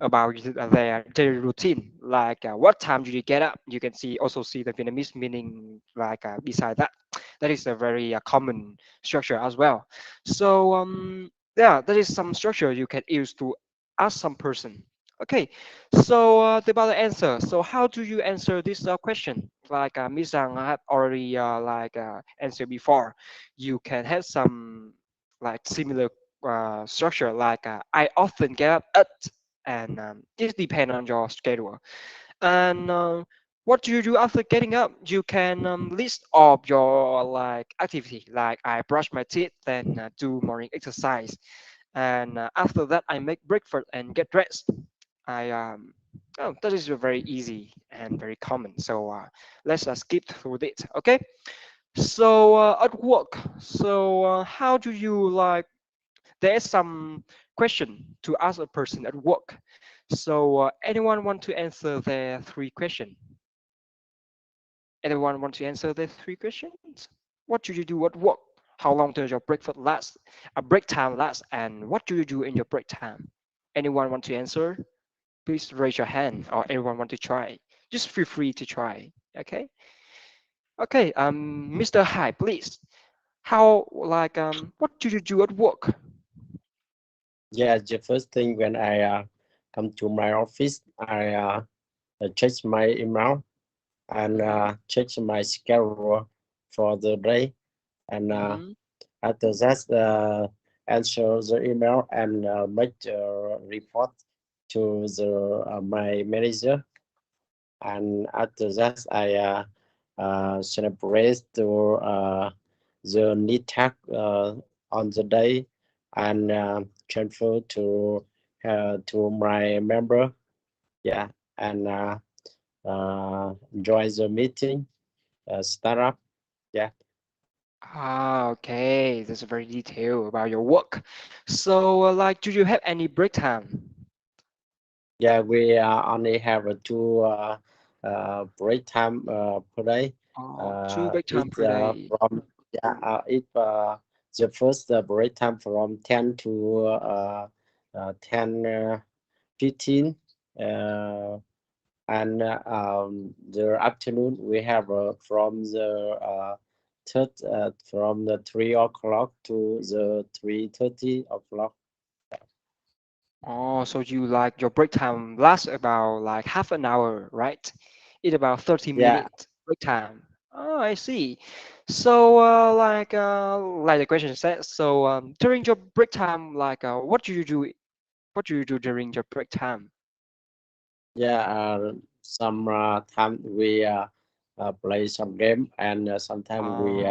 about their daily routine, like what time do you get up. You can also see the Vietnamese meaning like beside that. That is a very common structure as well. So yeah, that is some structure you can use to ask some person. Okay, so about the answer, so how do you answer this question? Like Miss Zhang had already answered before. You can have some like similar structure, like I often get up at, and it depends on your schedule. And what do you do after getting up? You can list of your like activity, like I brush my teeth, then do morning exercise, and after that I make breakfast and get dressed. I oh, that is very easy and very common. So let's skip through it. Okay. So at work, so how do you like? There's some question to ask a person at work. So anyone want to answer their three questions? Anyone want to answer the three questions? What do you do at work? How long does your breakfast last? A break time last, and what do you do in your break time? Anyone want to answer? Please raise your hand, or anyone want to try? Just feel free to try. Okay. Okay. Mr. Hai, please. How like what do you do at work? Yeah, the first thing when I come to my office, I check my email and check my schedule for the day, and after that, answer the email and make a report to the my manager, and after that, I celebrate to the need task on the day and transfer to my member. Yeah, and enjoy the meeting, start up. Yeah. Okay, that's very detailed about your work. So, like, do you have any break time? Yeah, we only have two break time per day. Two break time It's per day. from it the first break time from 10 to 10:15, and the afternoon we have from the from the 3 o'clock to the 3:30 o'clock. Oh, so you like your break time lasts about like half an hour, right? It's about 30 Yeah. minutes break time. Oh, I see. So, like the question says, so during your break time, like, what do you do? What do you do during your break time? Yeah, some time we play some game, and sometimes we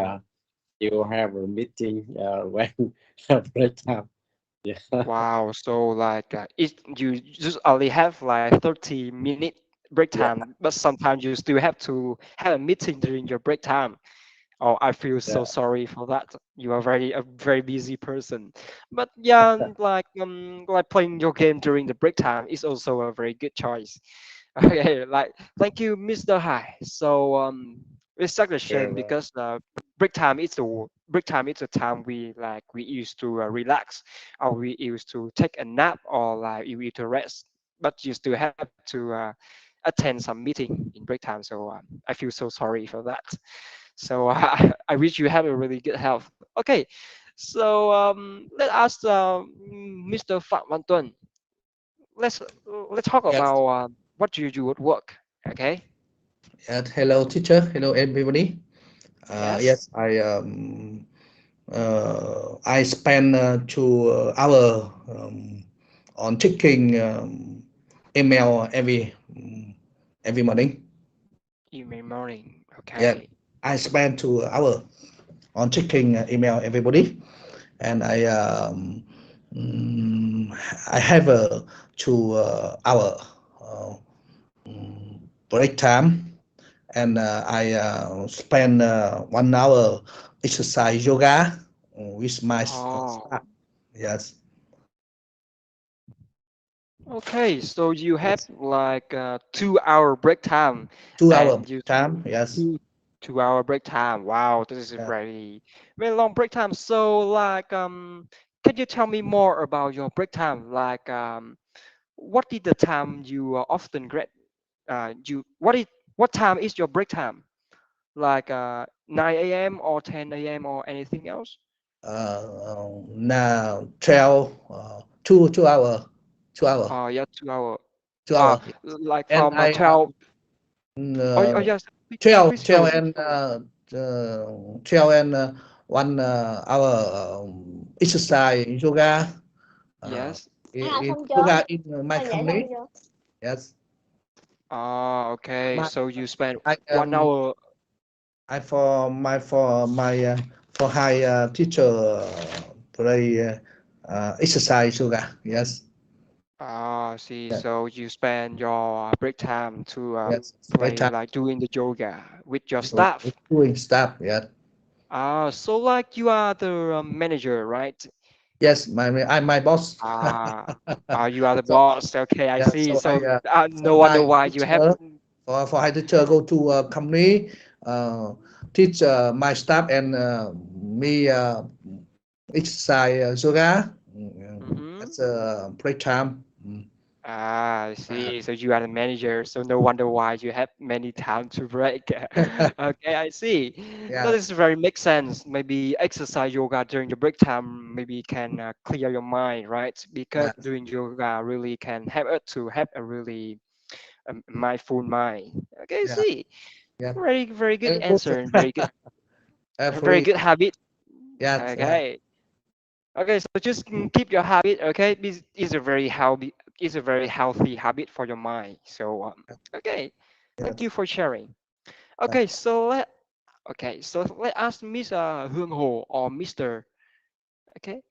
still have a meeting when break time. Yeah. Wow, so like you just only have like 30-minute break Yeah. time, but sometimes you still have to have a meeting during your break time. Oh, I feel so Yeah. sorry for that. You are a very busy person. But yeah, like playing your game during the break time is also a very good choice. Okay, like thank you, Mr. Hai. So it's such a Yeah, shame because break time is the time we used to relax, or we used to take a nap, or like you need to rest. But you still have to attend some meeting in break time. So I feel so sorry for that. So I wish you have a really good health. Okay, so let us Mr. Phạm Văn Tuân. Let's let's talk Yes. about what do you do at work? Okay. Hello, teacher. Hello, everybody. Yes, Yes. I I spend 2 hours on checking email every morning. Email morning. Yeah, Okay. I spend 2 hours on checking email everybody, and I have a 2 hour break time, and I spend 1 hour exercise yoga with my Oh. staff. Yes. Okay, so you have like 2 hour break time, 2 hour and you time. Yes. two hour break time. Wow, this is a Yeah. very long break time. So like can you tell me more about your break time? Like what is the time you often get? You what time is your break time? Like 9 a.m. or 10 a.m. or anything else? Now 12 2 hour 2 hour Oh yeah, 2 hour. 2 hour, Like and from I 12. Oh yes, 12 please go 12 ahead. and 12 and 1 hour exercise yoga Yes. in yoga in my company. Yes. Okay. my So you spend I 1 hour. I for high teacher play exercise yoga. Yes. See. Yeah. So you spend your break time to Yes. My play time like doing the yoga with your staff. doing stuff. Yeah. So like you are the manager, right? Yes, I'm my boss. Ah, you are the So boss. Okay, I yeah, see. so So for no wonder high why you have. teacher for high teacher go to a company, teach my staff and me exercise yoga. Mhm. That's a break time. I Uh, see. So you are the manager, so no wonder why you have many time to break. Okay, I see. That yeah, is very makes sense. Maybe exercise yoga during the break time maybe can clear your mind, right? Because yeah, doing yoga really can help us to have a really mindful mind. Okay, I yeah, see. yeah. Very good Very good. answer and very Free. good habit. Yeah, Okay. Okay, so just keep your habit. Okay, this is a very healthy habit for your mind. So okay, thank you yes. for sharing. Okay, so let us Miss Hương Hồ or Mr. Okay,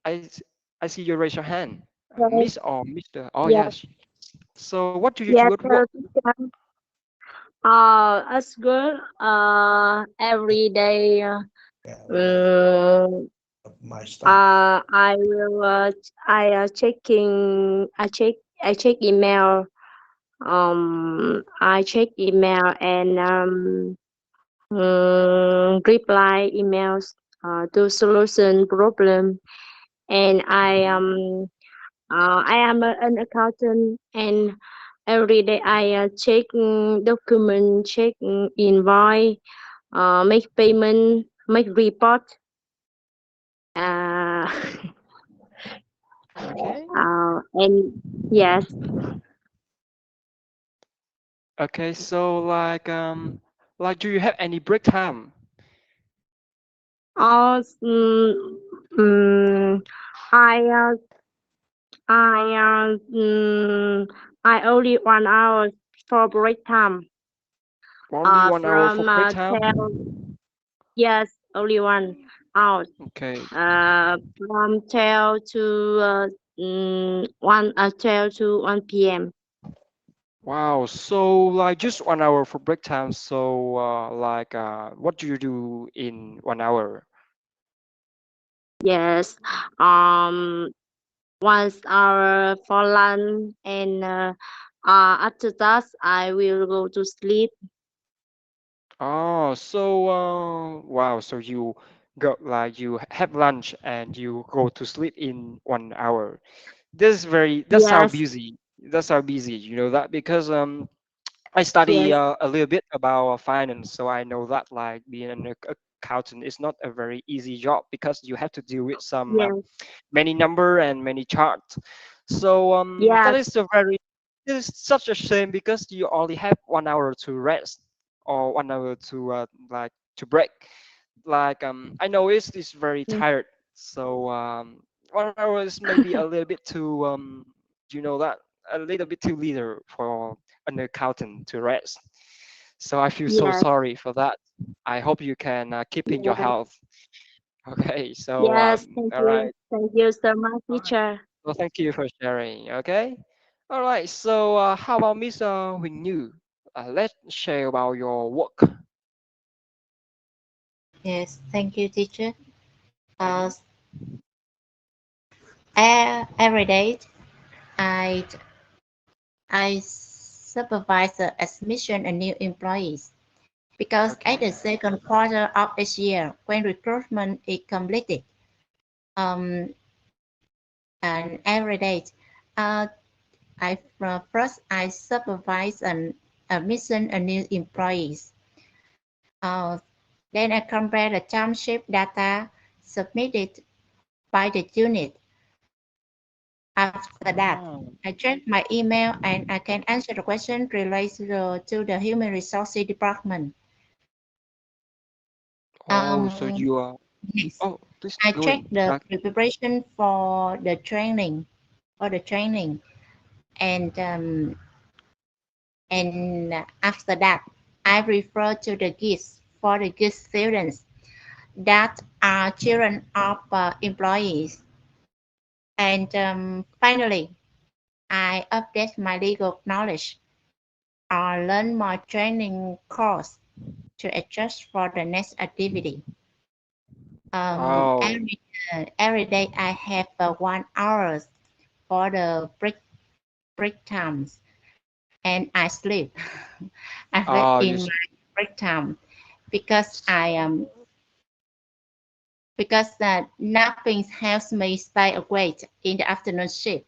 I s- I see you raise your hand. Right. Miss or Mr. Oh Yes, yes. So what do you do yes, at work? sir. As good. Every day. Yeah, Um, my stuff. I will. I check email. I check email and reply emails. To solution problem. And I am an accountant, and every day I check document, check invoice, make payment, make report. Uh, Okay. and yes, Okay, so like do you have any break time? uh, mm, mm, I I I only 1 hour for break time. Only 1 hour for From break 12, time? yes, only 1 hour. Okay. From 12 to 12 to 1 p.m. Wow, so like just 1 hour for break time. So what do you do in 1 hour? Yes. Um, 1 hour for lunch, and after that I will go to sleep. Oh, so wow, so you go like you have lunch and you go to sleep in 1 hour. That's how Yes. busy. That's how busy. You know that because I study Yes. a little bit about finance, so I know that like being an accountant is not a very easy job because you have to deal with some Yes. many number and many charts. So that Yes. is a very it is such a shame because you only have 1 hour to rest or 1 hour to to break. like I know it's very tired, so 1 hour is maybe a little bit too you know that, a little bit too little for an accountant to rest. So I feel so Yes, sorry for that. I hope you can keep in your yes, health. Okay, so yes. Thank all you. right. Thank you so much, teacher. Well, thank you for sharing. Okay, all right. So how about Miss Huỳnh Như? Let's share about your work. Yes, thank you, teacher. Every day, I I supervise the admission of new employees because at the Okay. second quarter of each year, when recruitment is completed, um, and every day, uh, first I supervise an admission of new employees. Uh, then I compare the timesheet data submitted by the unit. After that, Oh, I check my email and I can answer the question related to the human resources department. oh, so Um, you are. yes, Oh, please I go check in. the preparation for the training, and after that, I refer to the gifts for the gift students that are children of employees. And finally, I update my legal knowledge or learn more training course to adjust for the next activity. Oh, Every day I have 1 hour for the break times, and I sleep. I sleep oh, in my break time because napping helps me stay awake in the afternoon shift.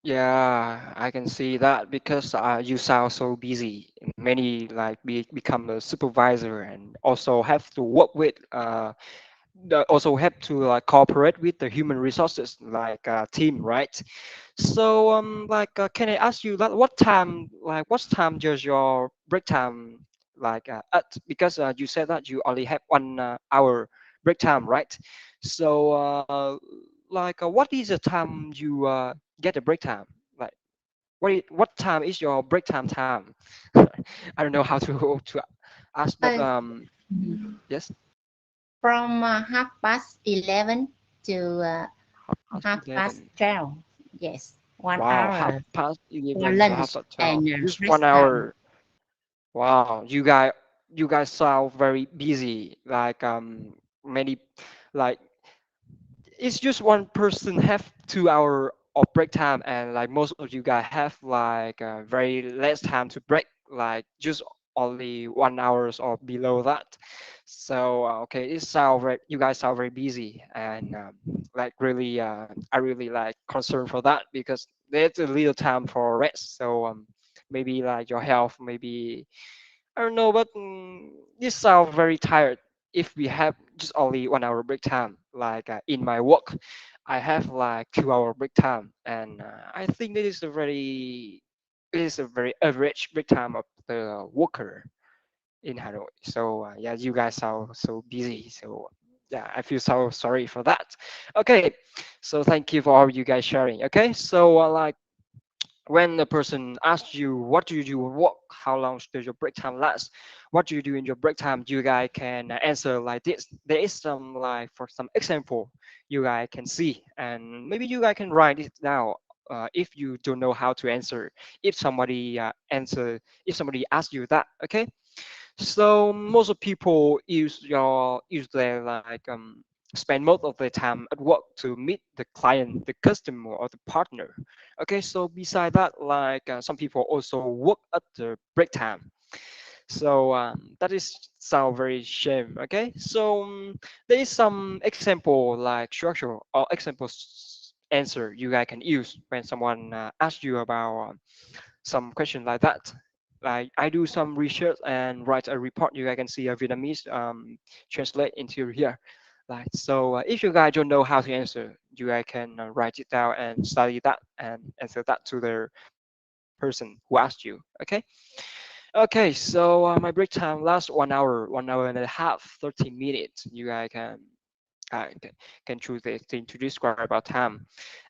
yeah, I can see that because you sound so busy. Many like become a supervisor and also have to work with also have to like cooperate with the human resources like team, right? So like can I ask you that what time does your break time like at, because you said that you only have 1 hour break time, right? So like what is the time you get a break time, like what time is your break time? I don't know how to to ask, but Uh, yes. from 11:30 to Past half past 11. 12. Yes, one Wow, half hour past for 11 to half lunch past 12. and Just rest one time. hour. Wow, you guys sound very busy. Like many like it's just one person have 2 hour of break time, and like most of you guys have like very less time to break, like just only 1 hours or below that. So okay, it sound very, you guys sound very busy, and like really I really like concerned for that because there's a little time for rest. So maybe like your health maybe, I don't know, but this sounds very tired. If we have just only 1 hour break time, like in my work, I have like 2 hour break time, and I think it is a very average break time of the worker in Hanoi. So yeah, you guys are so busy. So yeah, I feel so sorry for that. Okay, so thank you for all you guys sharing. Okay, so like when a person asks you what do you do at work, how long does your break time last, what do you do in your break time, you guys can answer like this. There is some like for some example you guys can see, and maybe you guys can write it down if you don't know how to answer, if somebody if somebody asks you that. Okay, so most of people use their like spend most of their time at work to meet the client, the customer, or the partner. Okay, so beside that, like some people also work at the break time. So that is sound very shame. Okay, so there is some example like structure or example answer you guys can use when someone asks you about some question like that. Like I do some research and write a report. You guys can see a Vietnamese translate into here. Like so, if you guys don't know how to answer, you guys can write it down and study that and answer that to the person who asked you. Okay. Okay, so my break time lasts 1 hour and a half, 30 minutes. You guys can choose the thing to describe about time.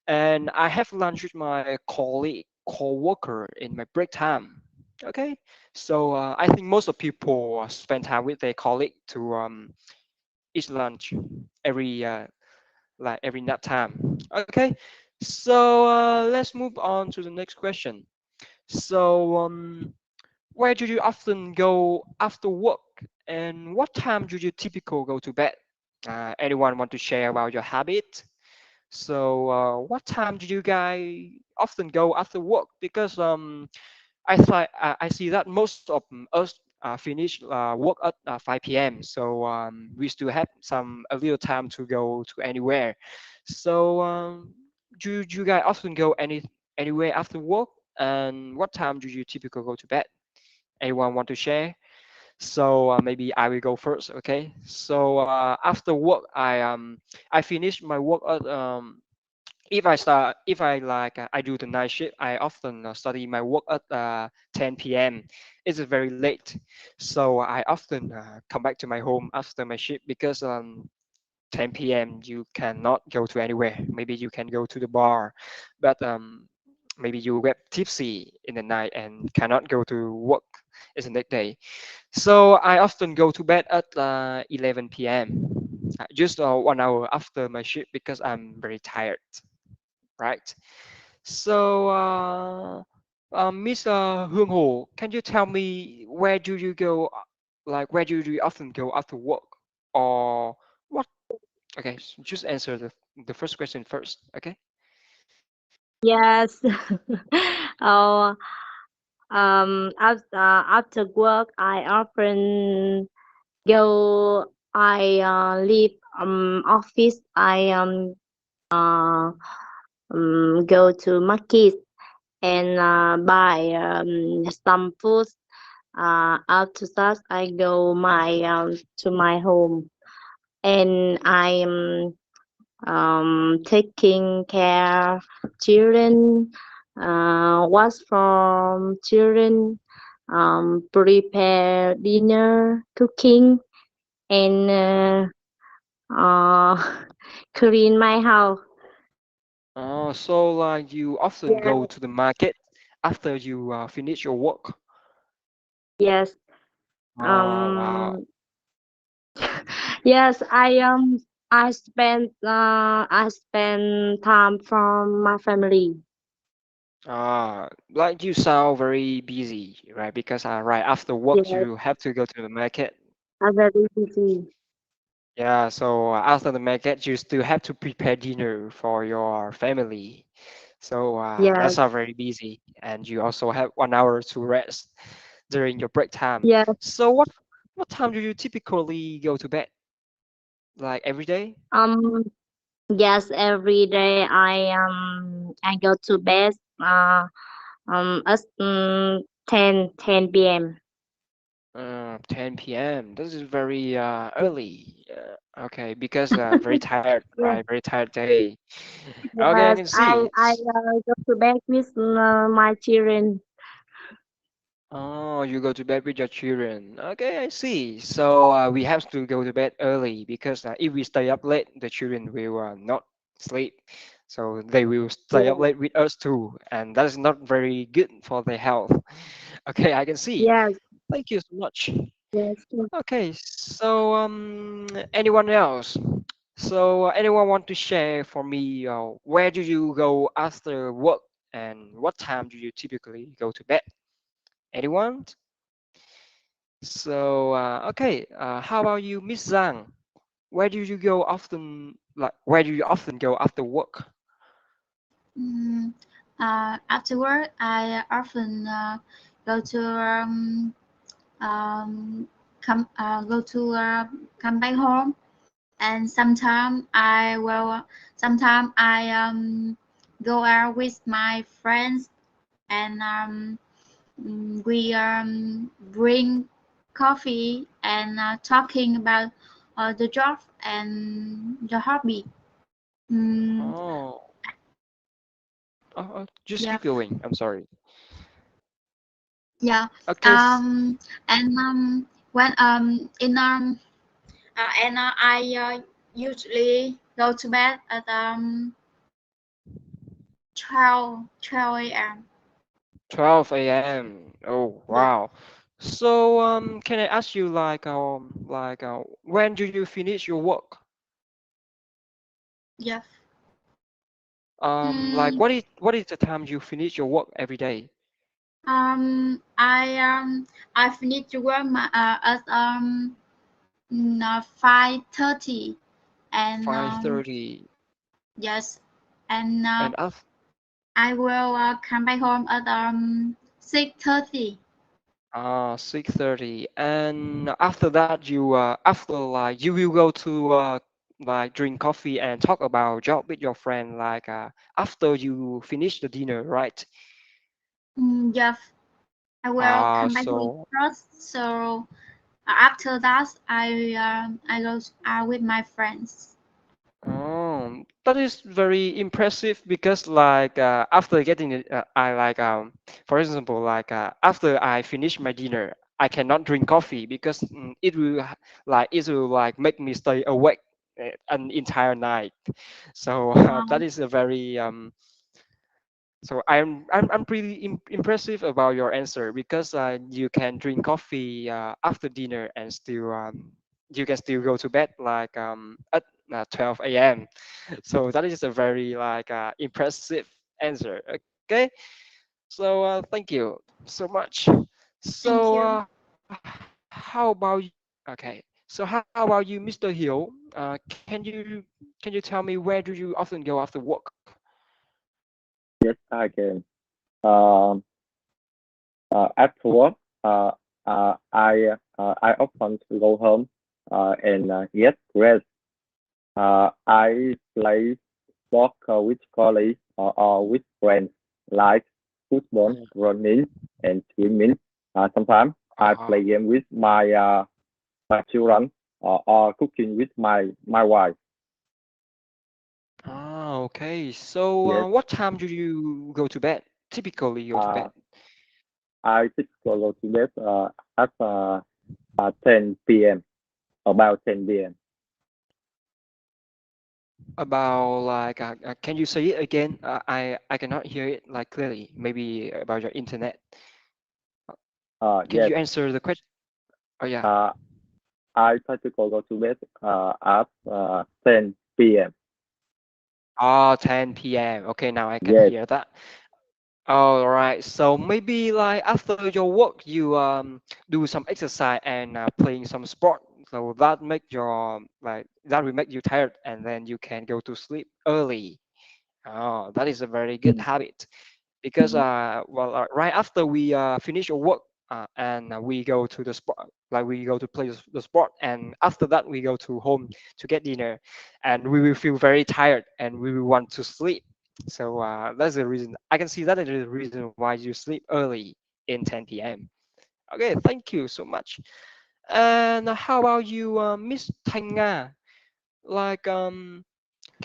And I have lunch with my co-worker in my break time. Okay, so I think most of people spend time with their colleague to eat lunch every like every nap time. Okay, so let's move on to the next question. So where do you often go after work, and what time do you typically go to bed? Anyone want to share about your habit? So what time do you guys often go after work? Because I see that most of us finish work at 5 p.m. So we still have some a little time to go to anywhere. So do you guys often go anywhere after work? And what time do you typically go to bed? Anyone want to share? So maybe I will go first. Okay. So after work, I finish my work at if I like I do the night shift, I often study my work at 10 p.m. It's very late, so I often come back to my home after my shift because 10 p.m. you cannot go to anywhere. Maybe you can go to the bar, but maybe you get tipsy in the night and cannot go to work. It's the next day, so I often go to bed at 11 p.m. Just 1 hour after my shift because I'm very tired, right? So, Miss Hương Hồ, can you tell me where do you go? Like, where do you often go after work, or what? Okay, just answer the first question first. Okay. Yes. Oh, after work, I often go. I leave office. I go to market and buy some food. After that, I go to my home, and I am taking care children, watch from children, prepare dinner, cooking, and clean my house. Oh, so like you often Yeah. go to the market after you finish your work. Yes. Oh, wow. Yes. I spend time from my family. Like you sound very busy, right? Because right after work Yes. you have to go to the market. I'm very busy. Yeah, so after the market, you still have to prepare dinner for your family. So Yes. that's not very busy, and you also have 1 hour to rest during your break time. Yes. So what time do you typically go to bed? Like every day? Um. Yes. Every day I go to bed. At 10 p.m. 10 p.m. This is very early. Okay, because very tired, Yes. right? Very tired day. Okay, I Yes. can I see. I go to bed with my children. Oh, you go to bed with your children. Okay, I see. So we have to go to bed early because if we stay up late, the children will not sleep. So they will stay up Yes. late with us too, and that is not very good for their health. Okay, I can see. Yes. Thank you so much. Yes. Okay, so anyone else? So anyone want to share for me where do you go after work and what time do you typically go to bed? Anyone? So okay, how about you, Miss Zhang? Where do you go often? Like, where do you often go after work? Mm, After work, I often go to um, go to come back home, and sometimes I go out with my friends, and we bring coffee and talking about the job and the hobby. Mm, Oh, just yeah. keep going. I'm sorry. Yeah. Okay. And when I usually go to bed at 12 a.m. 12 a.m. Oh Yeah. wow. So can I ask you when do you finish your work? Yeah. Like Mm, what is the time you finish your work every day? um, I um, I finished work at 5:30, and 5:30. yes, and And after I will come back home at 6:30. 6:30. And after that after like you will go to like drink coffee and talk about job with your friend after you finish the dinner, right? Yes, I will come back home So first. So after that, I go with my friends. that is very impressive because after getting it, I for example after I finish my dinner, I cannot drink coffee because it will make me stay awake an entire night. So that Um, is a very so I'm pretty impressive about your answer because you can drink coffee after dinner and still you can still go to bed at 12 a.m. So that is a very impressive answer. Okay, so thank you so much. thank So you. how about okay? So how about you, Mr. Hill? Can you tell me where do you often go after work? Yes, I can. Um, After work, uh, I often go home and get rest. I play sport with colleagues or with friends, like football, running, and swimming. Sometimes I play game with my children or cooking with my wife. Okay. So, Yes, what time do you go to bed? Typically, go to uh, bed I typically go to bed at 10 p.m. About 10 p.m. about can you say it again? I cannot hear it clearly. Maybe about your internet. Can Yes, you answer the question? Oh yeah. uh, I try to go to bed at 10 p.m. 10 p.m. Okay, now I can Yes, hear that. All right. So maybe after your work, you do some exercise and playing some sport. So that make your that will make you tired, and then you can go to sleep early. Oh, that is a very good mm, habit because right after we finish our work and we go to the sport, we go to play the sport, and after that we go to home to get dinner, and we will feel very tired and we will want to sleep. So that's the reason. I can see that is the reason why you sleep early in 10 p.m. Okay, thank you so much. And how about you, Miss Tanga? Like can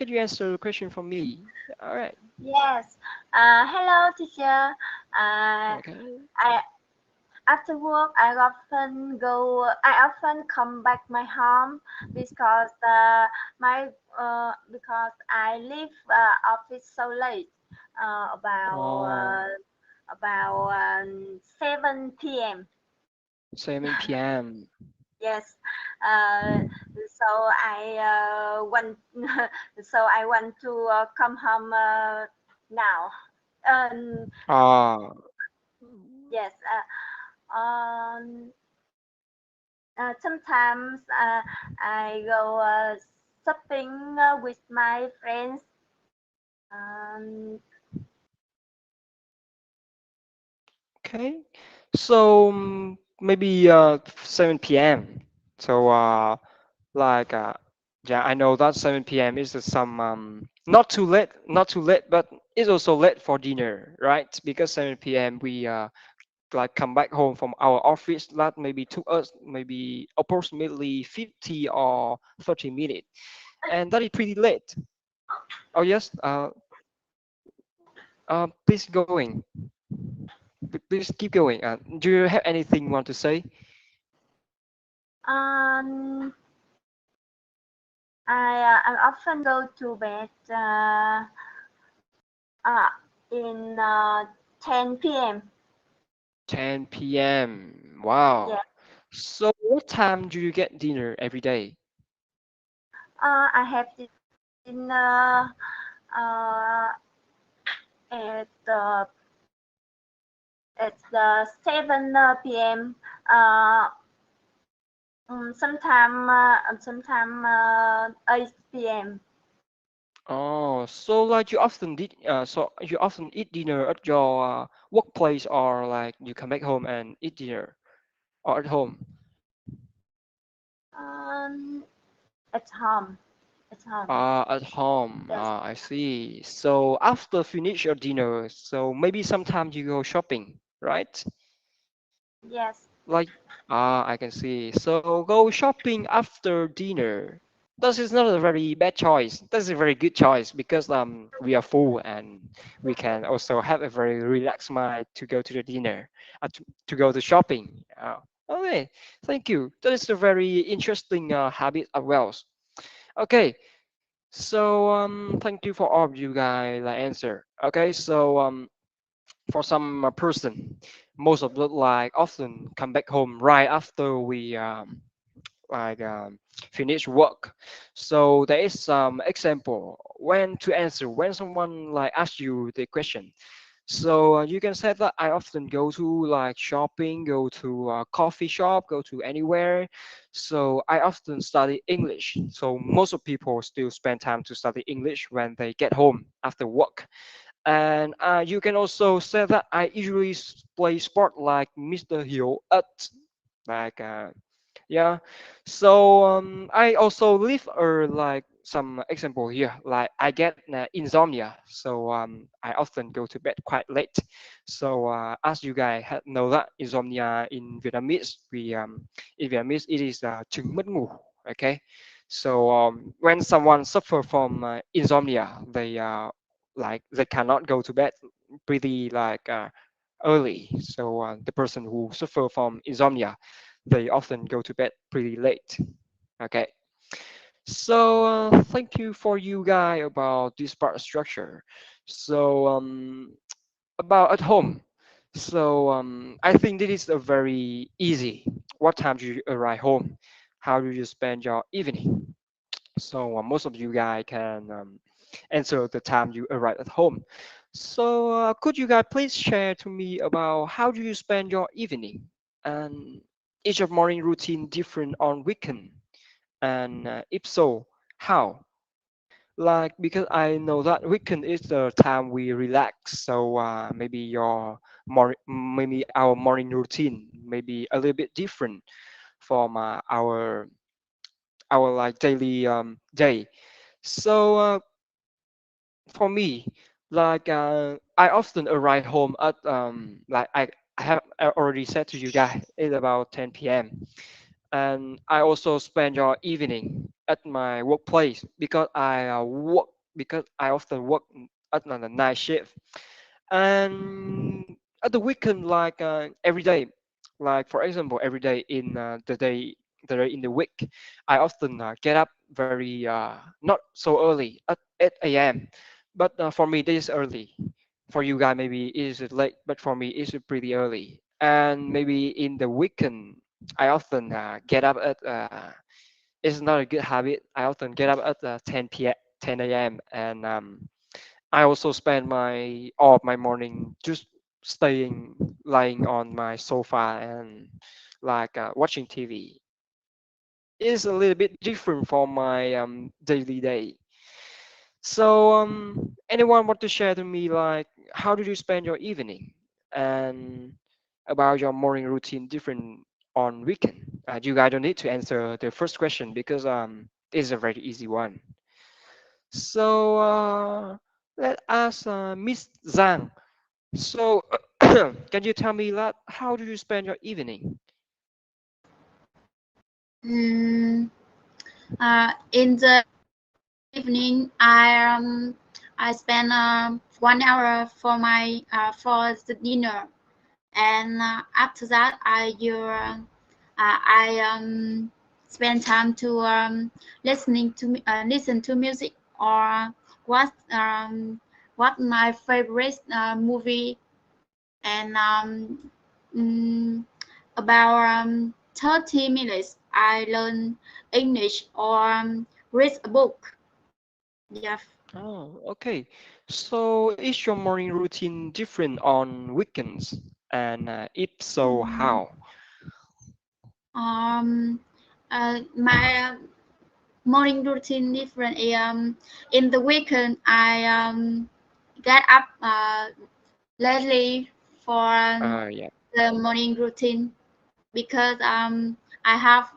you answer the question for me? All right. Yes. Hello, teacher. Okay. I After work, I often come back my home because my because I leave office so late, Oh, about 7 p.m. 7 p.m. Yes. Uh, so I want to come home now. Um, Ah, yes. Um, Sometimes I go shopping with my friends. Um, okay. So maybe 7 p.m. So like uh, yeah, I know that 7 p.m. is some not too late, but it's also late for dinner, right? Because 7 p.m. we come back home from our office. That maybe took us maybe approximately 50 or 30 minutes, and that is pretty late. Oh yes, please going. Please keep going. Do you have anything you want to say? I often go to bed in 10 p.m. 10 p.m. Wow. Yeah. So what time do you get dinner every day? I have dinner at the 7 p.m. Sometime 8 p.m. Oh, so like you often eat dinner at your workplace, or like you come back home and eat dinner or at home? At home. At home. At home. Yes. I see. So after finish your dinner, so maybe sometimes you go shopping, right? Yes. Like, I can see. So go shopping after dinner. This is not a very bad choice. That's a very good choice because we are full and we can also have a very relaxed mind to go to the dinner, to go to shopping. Okay, thank you. That is a very interesting habit as well. Okay, so thank you for all of you guys like answer. Okay, so for some person, most of the like often come back home right after we like finish work. So there is some example when to answer when someone like asks you the question. So you can say that I often go to like shopping, go to a coffee shop, go to anywhere. So I often study English. So most of people still spend time to study English when they get home after work. And you can also say that I usually play sport like Mr. Hill at like yeah. So I also live or like some example here, like I get insomnia, so I often go to bed quite late. So as you guys know that insomnia in Vietnamese, we in Vietnamese it is chứng mất ngủ. Okay, so when someone suffer from insomnia, they like they cannot go to bed pretty like early. So the person who suffer from insomnia, they often go to bed pretty late. Okay, so thank you for you guys about this part structure. So about at home, so I think this is a very easy. What time do you arrive home? How do you spend your evening? So most of you guys can answer the time you arrive at home. So could you guys please share to me about how do you spend your evening, and is your morning routine different on weekend, and if so, how? Like because I know that weekend is the time we relax, so maybe maybe our morning routine maybe a little bit different from our like daily day. So for me, like I often arrive home at like I have already said to you guys, it's about 10 p.m. And I also spend your evening at my workplace because I often work at the night shift. And at the weekend, like every day, like for example, every day in the day in the week, I often get up very not so early at 8 a.m. But for me, this is early. For you guys, maybe it is late, but for me, it's pretty early. And maybe in the weekend, I often get up at. It's not a good habit. I often get up at 10 a.m. and I also spend my all of my morning just staying, lying on my sofa and like watching TV. It's a little bit different from my daily day. So anyone want to share to me like how do you spend your evening, and about your morning routine different on weekend? You guys don't need to answer the first question because it's a very easy one. So let us Miss Zhang. So, can you tell me that how do you spend your evening? In the evening, I spend 1 hour for my for the dinner. and after that I spend time to listen to music or what my favorite movie, and about 30 minutes I learn English or read a book. Yeah. Oh, okay. So is your morning routine different on weekends? And if so, Mm, how? My morning routine different. In the weekend, I get up lately for Yeah. the morning routine because I have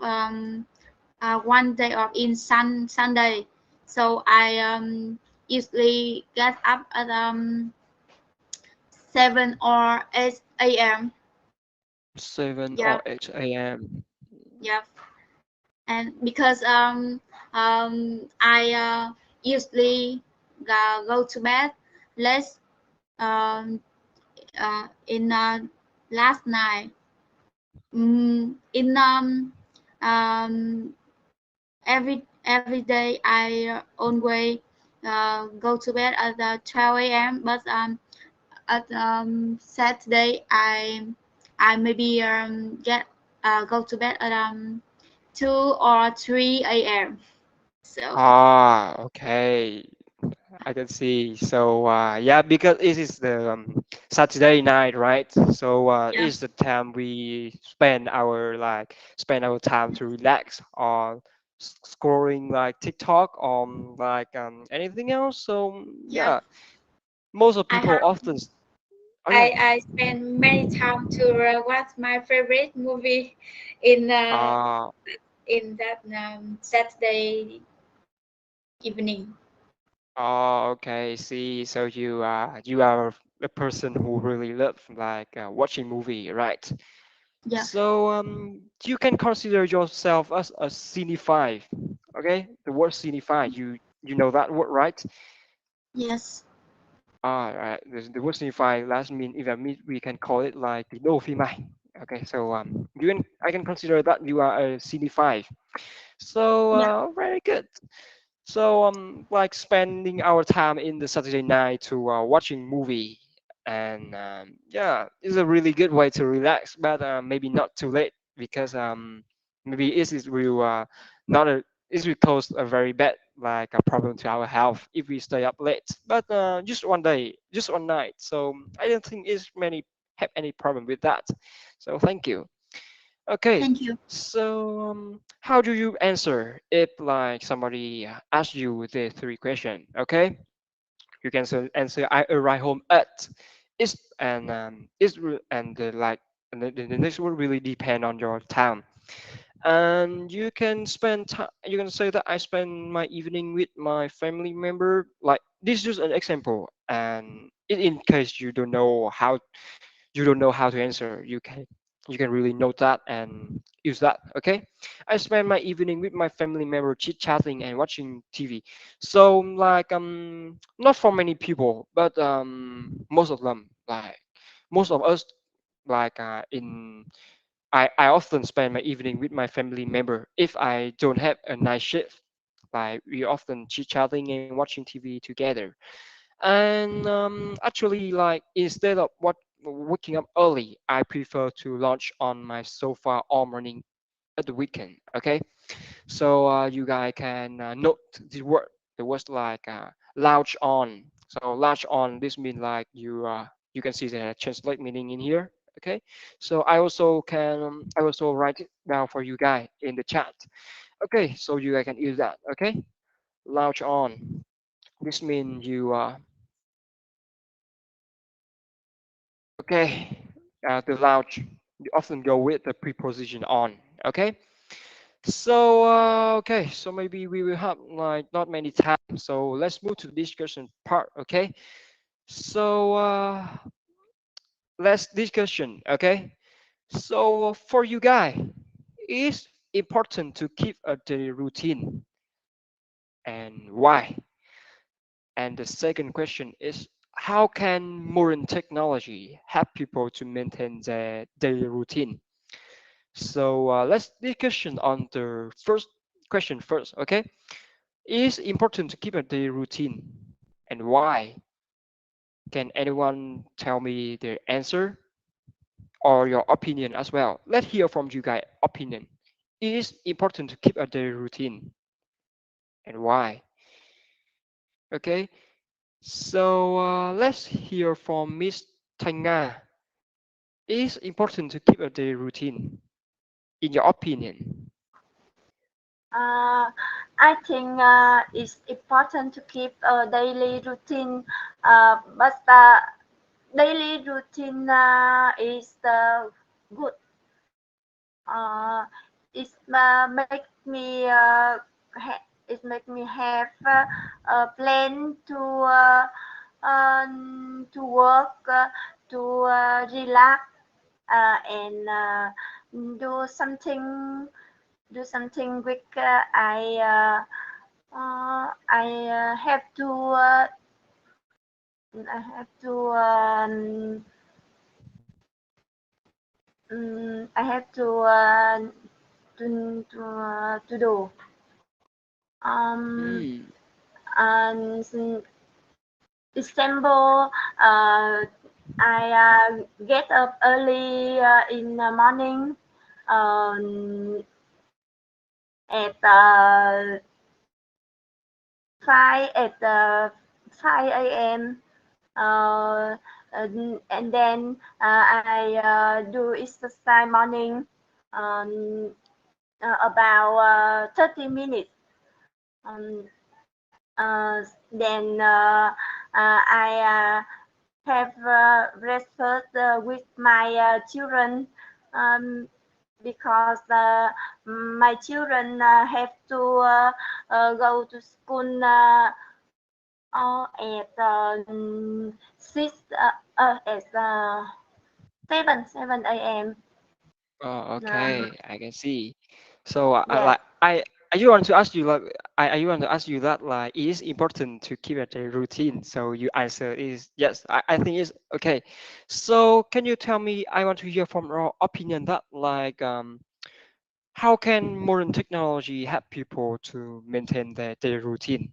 one day off in Sunday, so I usually get up at 7 or 8 a.m. 7 Yeah, or 8 a.m. yeah, and because I usually go to bed less um, in last night. In every day I always go to bed at 12 a.m. But at Saturday I maybe get go to bed at 2 or 3 a.m. So Ah, okay. I can see. So yeah, because it is the Saturday night, right? So yeah, it's the time we spend our time to relax or scrolling like TikTok or like anything else. So yeah. yeah, most of I people have often. Oh yeah. I spend many time to watch my favorite movie in uh, Uh, in that Saturday evening. oh, okay. See, so you are a person who really love like watching movie, right? Yeah. So you can consider yourself as a cinephile. Okay, the word cinephile, you know that word, right? Yes. Ah, right. The word cinephile last mean if I mean we can call it like the no phim ảnh. Okay, so you can I can consider that you are a cinephile. So Yeah. very good. So like spending our time in the Saturday night to watching movie, and yeah, it's a really good way to relax, but maybe not too late because maybe it is will not a it will cause a very bad like a problem to our health if we stay up late. But just one day, just one night, so I don't think it's many have any problem with that. So thank you. Okay, Thank you. so how do you answer if like somebody asks you the three question? Okay, you can answer I arrive home at is and and like and the next will really depend on your time. And you can spend time. You can say that I spend my evening with my family member. Like this is just an example, and in case you don't know how to answer, you can really note that and use that. Okay, I spend my evening with my family member chit chatting and watching TV. So like not for many people, but most of them, like most of us, like in I often spend my evening with my family member if I don't have a night shift. Like we often chit chatting and watching TV together. And actually, like instead of waking up early, I prefer to launch on my sofa all morning at the weekend. Okay, so you guys can note the word. The words like lounge on. So lounge on. This means like you can see the translate meaning in here. Okay, so I also write it down for you guys in the chat. Okay, so you guys can use that. Okay, lounge on. This means you okay, the lounge you often go with the preposition on. Okay, so okay, so maybe we will have like not many time. So let's move to the discussion part. Okay, so let's discussion. Okay, so for you guys, it's important to keep a daily routine, and why? And the second question is how can modern technology help people to maintain their daily routine? So let's discussion on the first question first. Okay, it is important to keep a daily routine, and why? Can anyone tell me the answer or your opinion as well? Let's hear from you guys. Opinion. It is important to keep a daily routine, and why? Okay, so let's hear from Miss Tanga. It is important to keep a daily routine, in your opinion. I think it's important to keep a daily routine, but daily routine is good. It make me it make me have a plan to work, to relax, and do something do something with I have to I have to I have to do Mm. and example I get up early in the morning at 5 a.m. And then I do exercise morning about 30 minutes. Um, then I have breakfast with my children because my children have to go to school at 7 a.m. Oh, okay, I can see. So Yes. I just want to ask you like I want to ask you that like it is important to keep a daily routine. So you answer is yes. I think it's okay. So can you tell me? I want to hear from your opinion that like how can modern technology help people to maintain their daily routine?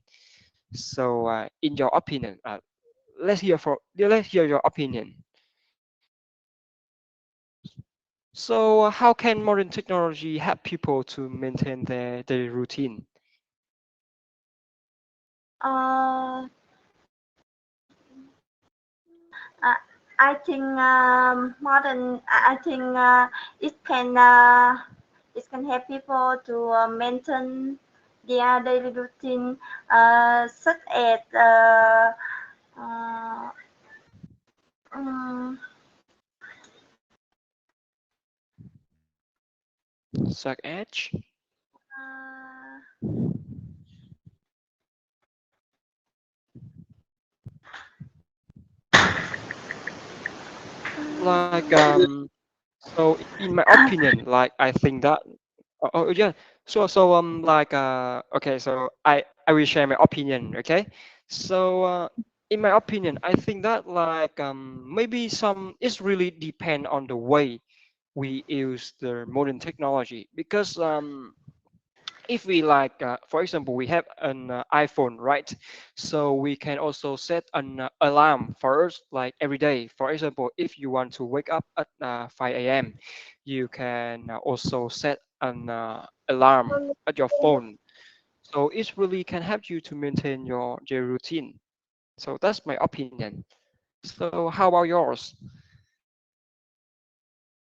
So in your opinion, let's hear your opinion. So how can modern technology help people to maintain their daily routine? Uh, uh, I think modern. I think it can help people to maintain their daily routine, such as uh, um, Such edge? uh, Like so in my opinion, like I think that yeah. So like okay, so I will share my opinion, okay? So in my opinion, I think that like maybe some it's really depend on the way we use the modern technology because if we like for example we have an iPhone, right? So we can also set an alarm for us like every day. For example, if you want to wake up at 5 a.m, you can also set an alarm at your phone. So it really can help you to maintain your daily routine. So that's my opinion. So how about yours?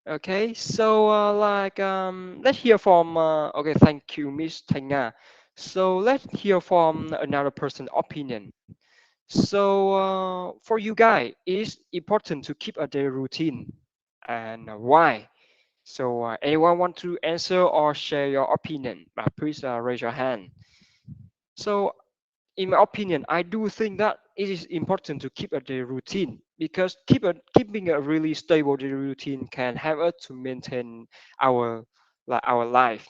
Okay, so let's hear from okay, thank you, Miss Tanga. So let's hear from another person's opinion. So for you guys, it is important to keep a daily routine, and why? So anyone want to answer or share your opinion? Please raise your hand. So in my opinion, I do think that it is important to keep a daily routine because keeping a really stable daily routine can help us to maintain our our life,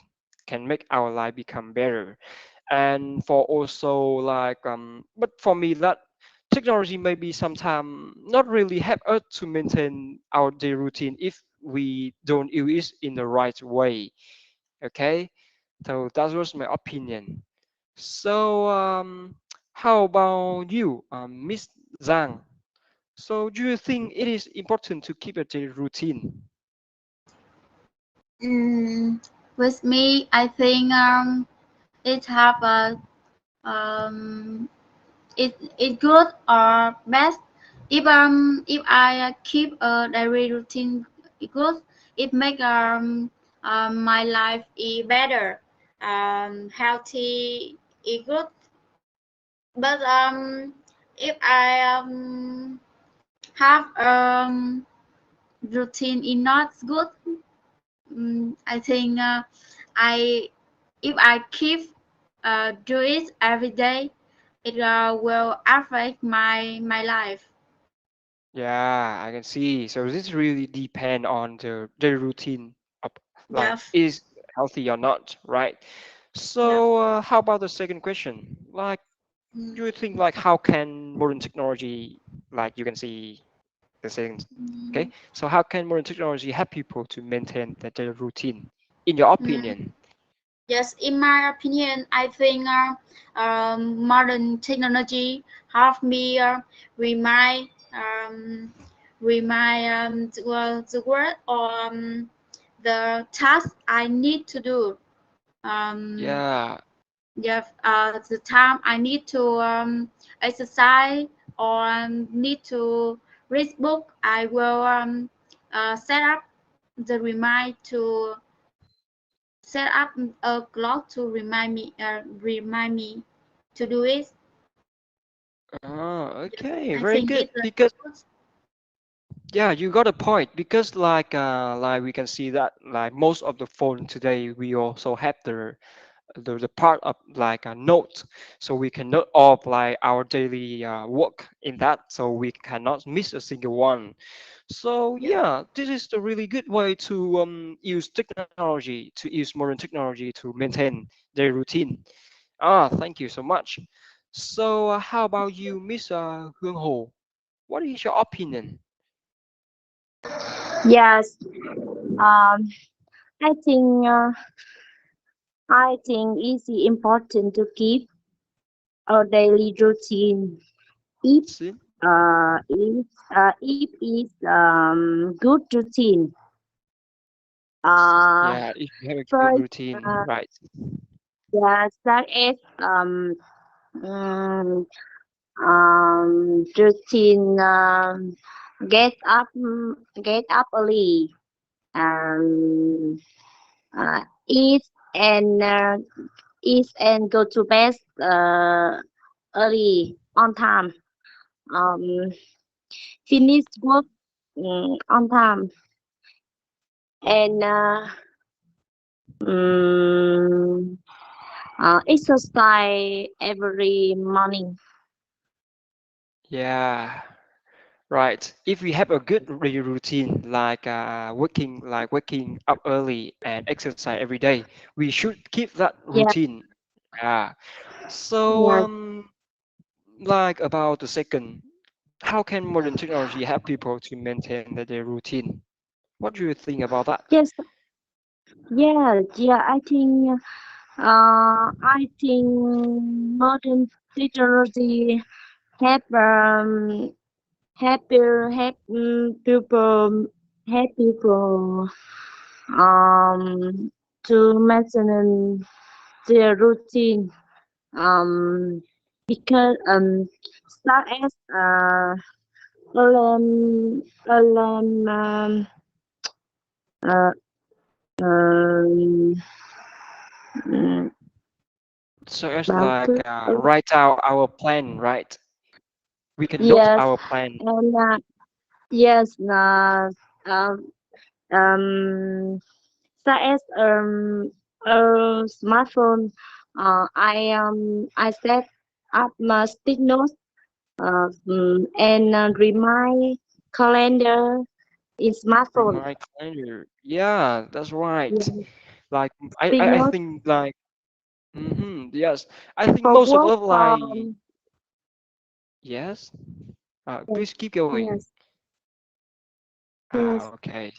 can make our life become better, and for also like but for me that technology maybe sometimes not really help us to maintain our daily routine if we don't use it in the right way. Okay, so that was my opinion. So how about you, Miss Zhang? So do you think it is important to keep a daily routine? With me, I think it have a it good or bad. If I keep a daily routine good, it make my life better, healthy, good. But if I have routine is not good, I think I if I keep do it every day, it will affect my life. Yeah, I can see. So this really depend on the daily routine of like Yeah, is healthy or not, right? yeah. So how about the second question? Like, do you think like how can modern technology, like you can see the second, okay? So how can modern technology help people to maintain their daily routine, in your Mm, opinion? yes, in my opinion, I think modern technology help me remind the word or the task I need to do. Um, Yeah, yeah, the time I need to exercise or need to read book, I will set up the set up a clock to remind me to do it. oh, okay, I very think good. it's a Because good. yeah, you got a point. Because like we can see that like most of the phone today, we also have the part of like a note, so we can note off like our daily work in that, so we cannot miss a single one. So Yeah. yeah, this is the really good way to use technology, to use modern technology to maintain their routine. Thank you so much. So how about you, Miss Hương Hồ? What is your opinion? Yes, I think it's important to keep a daily routine. If See? if it's good routine. Uh, Yeah, if you have a good First, routine, right? yeah, start as um, routine. Get up early. Um, eat and go to bed early on time. Um, Finish work on time and um, exercise every morning. Yeah. Right. If we have a good routine, like waking up early and exercise every day, we should keep that Yeah, routine. Yeah. So yeah. like about the second, how can modern technology help people to maintain their routine? What do you think about that? Yes, yeah. I think modern technology help help people to maintain their routine because start as alarm uh, um, mm, So it's báo like thức. write out our plan, right? We can note Yes, our plan. and yes, um, um, such as a smartphone. I set up my stick notes and remind calendar in smartphone. Remind calendar. Yeah, that's right. Yeah, Like stick I notes think like yes, I think for most of work us like Yes. Please keep going. Yes. Yes. Okay.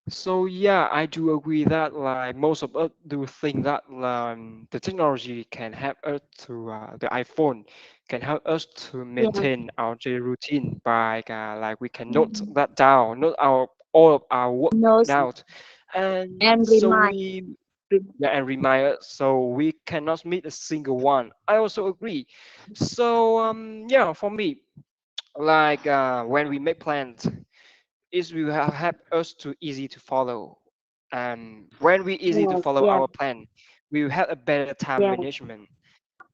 So yeah, I do agree that like most of us do think that the technology can help us to the iPhone can help us to maintain our daily routine by like we can note that down, note all of our work Knows out, and and so remind. and remind us so we cannot meet a single one. I also agree. So yeah, for me, like when we make plans is will help us to easy to follow, and when we easy to Yes. follow Yes. our plan we will have a better time Yes. management,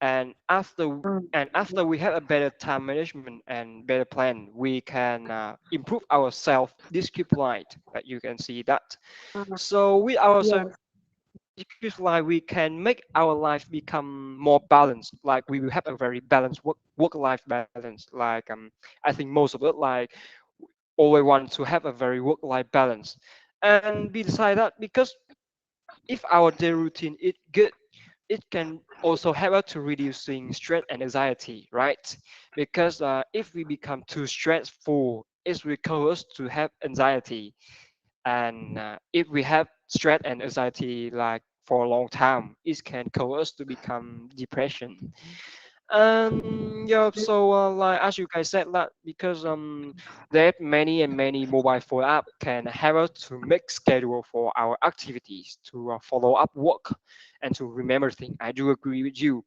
and after we have a better time management and better plan we can improve our self discipline that you can see that. So with our self Yes. discipline we can make our life become more balanced, like we will have a very balanced work life balance, like I think most of it like always want to have a very work-life balance. And beside that, because if our daily routine is good, it can also help us to reducing stress and anxiety, right? Because if we become too stressful, it will cause us to have anxiety. And if we have stress and anxiety like for a long time, it can cause us to become depression. And yeah, so like as you guys said that because there are many and many mobile phone app can help us to make schedule for our activities, to follow up work, and to remember things. I do agree with you,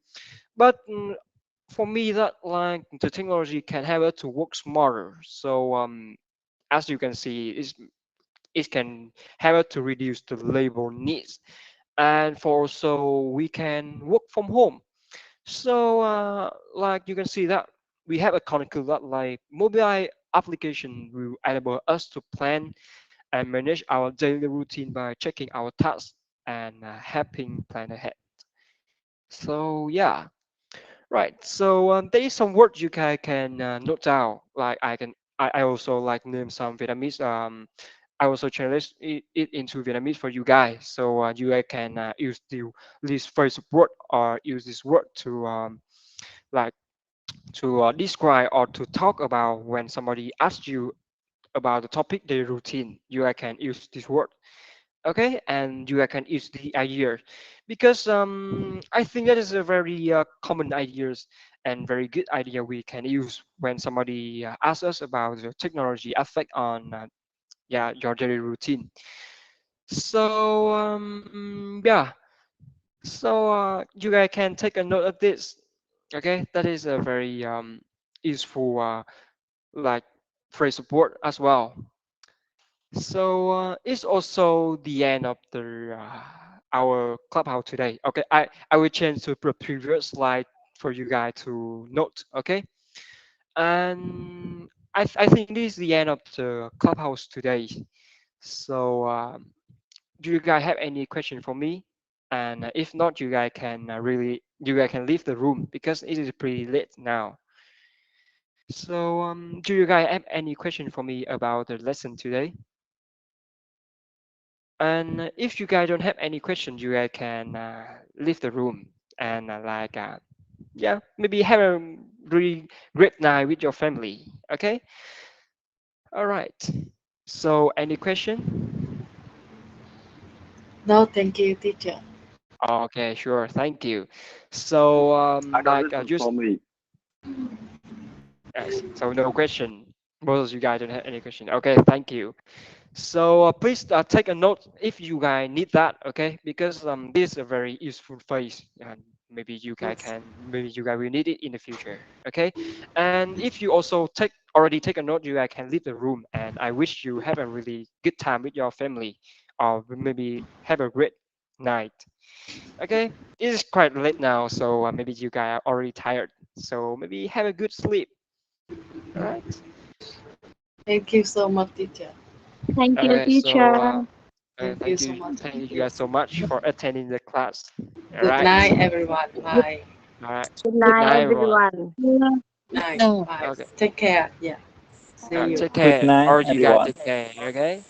but for me that like the technology can help us to work smarter. So as you can see, it can help us to reduce the labor needs, and for also we can work from home. So, like you can see that we have a connected that like mobile application will enable us to plan and manage our daily routine by checking our tasks and helping plan ahead. So yeah, right. So there is some words you can note down. Like I also like name some Vietnamese. I also translate it into Vietnamese for you guys, so you guys can use this phrase word or use this word to like to describe or to talk about when somebody asks you about the topic their routine. You can use this word, okay, and you can use the idea because I think that is a very common ideas and very good idea we can use when somebody asks us about the technology effect on yeah your daily routine. So yeah, so you guys can take a note of this. Okay, that is a very useful like phrase support as well. So it's also the end of the our clubhouse today. Okay, I will change to the previous slide for you guys to note. Okay, and I think this is the end of the clubhouse today. So do you guys have any question for me? And if not, you guys can you guys can leave the room because it is pretty late now. So do you guys have any question for me about the lesson today? And if you guys don't have any questions, you guys can leave the room and yeah, maybe have a really great night with your family. Okay. All right. So any question? No, thank you, teacher. Okay, sure. Thank you. So I got this just for me. yes. So no question. Both of you guys don't have any question. Okay, thank you. So please take a note if you guys need that, okay? Because this is a very useful phrase, and Yes. maybe you guys will need it in the future, okay? And if you also already take a note, you guys can leave the room. And I wish you have a really good time with your family, or maybe have a great night, okay? It is quite late now, so maybe you guys are already tired. So maybe have a good sleep, all right? Thank you so much, teacher. Thank you, Okay, so teacher. Thank you so much. thank you guys so much for attending the class. All Good right, night, everyone. Good, Bye. all right. good Good night, night, everyone. everyone. Night. No. Bye. Okay, Take care. Yeah. See you. take Good care. night, All you guys everyone. take care. Okay.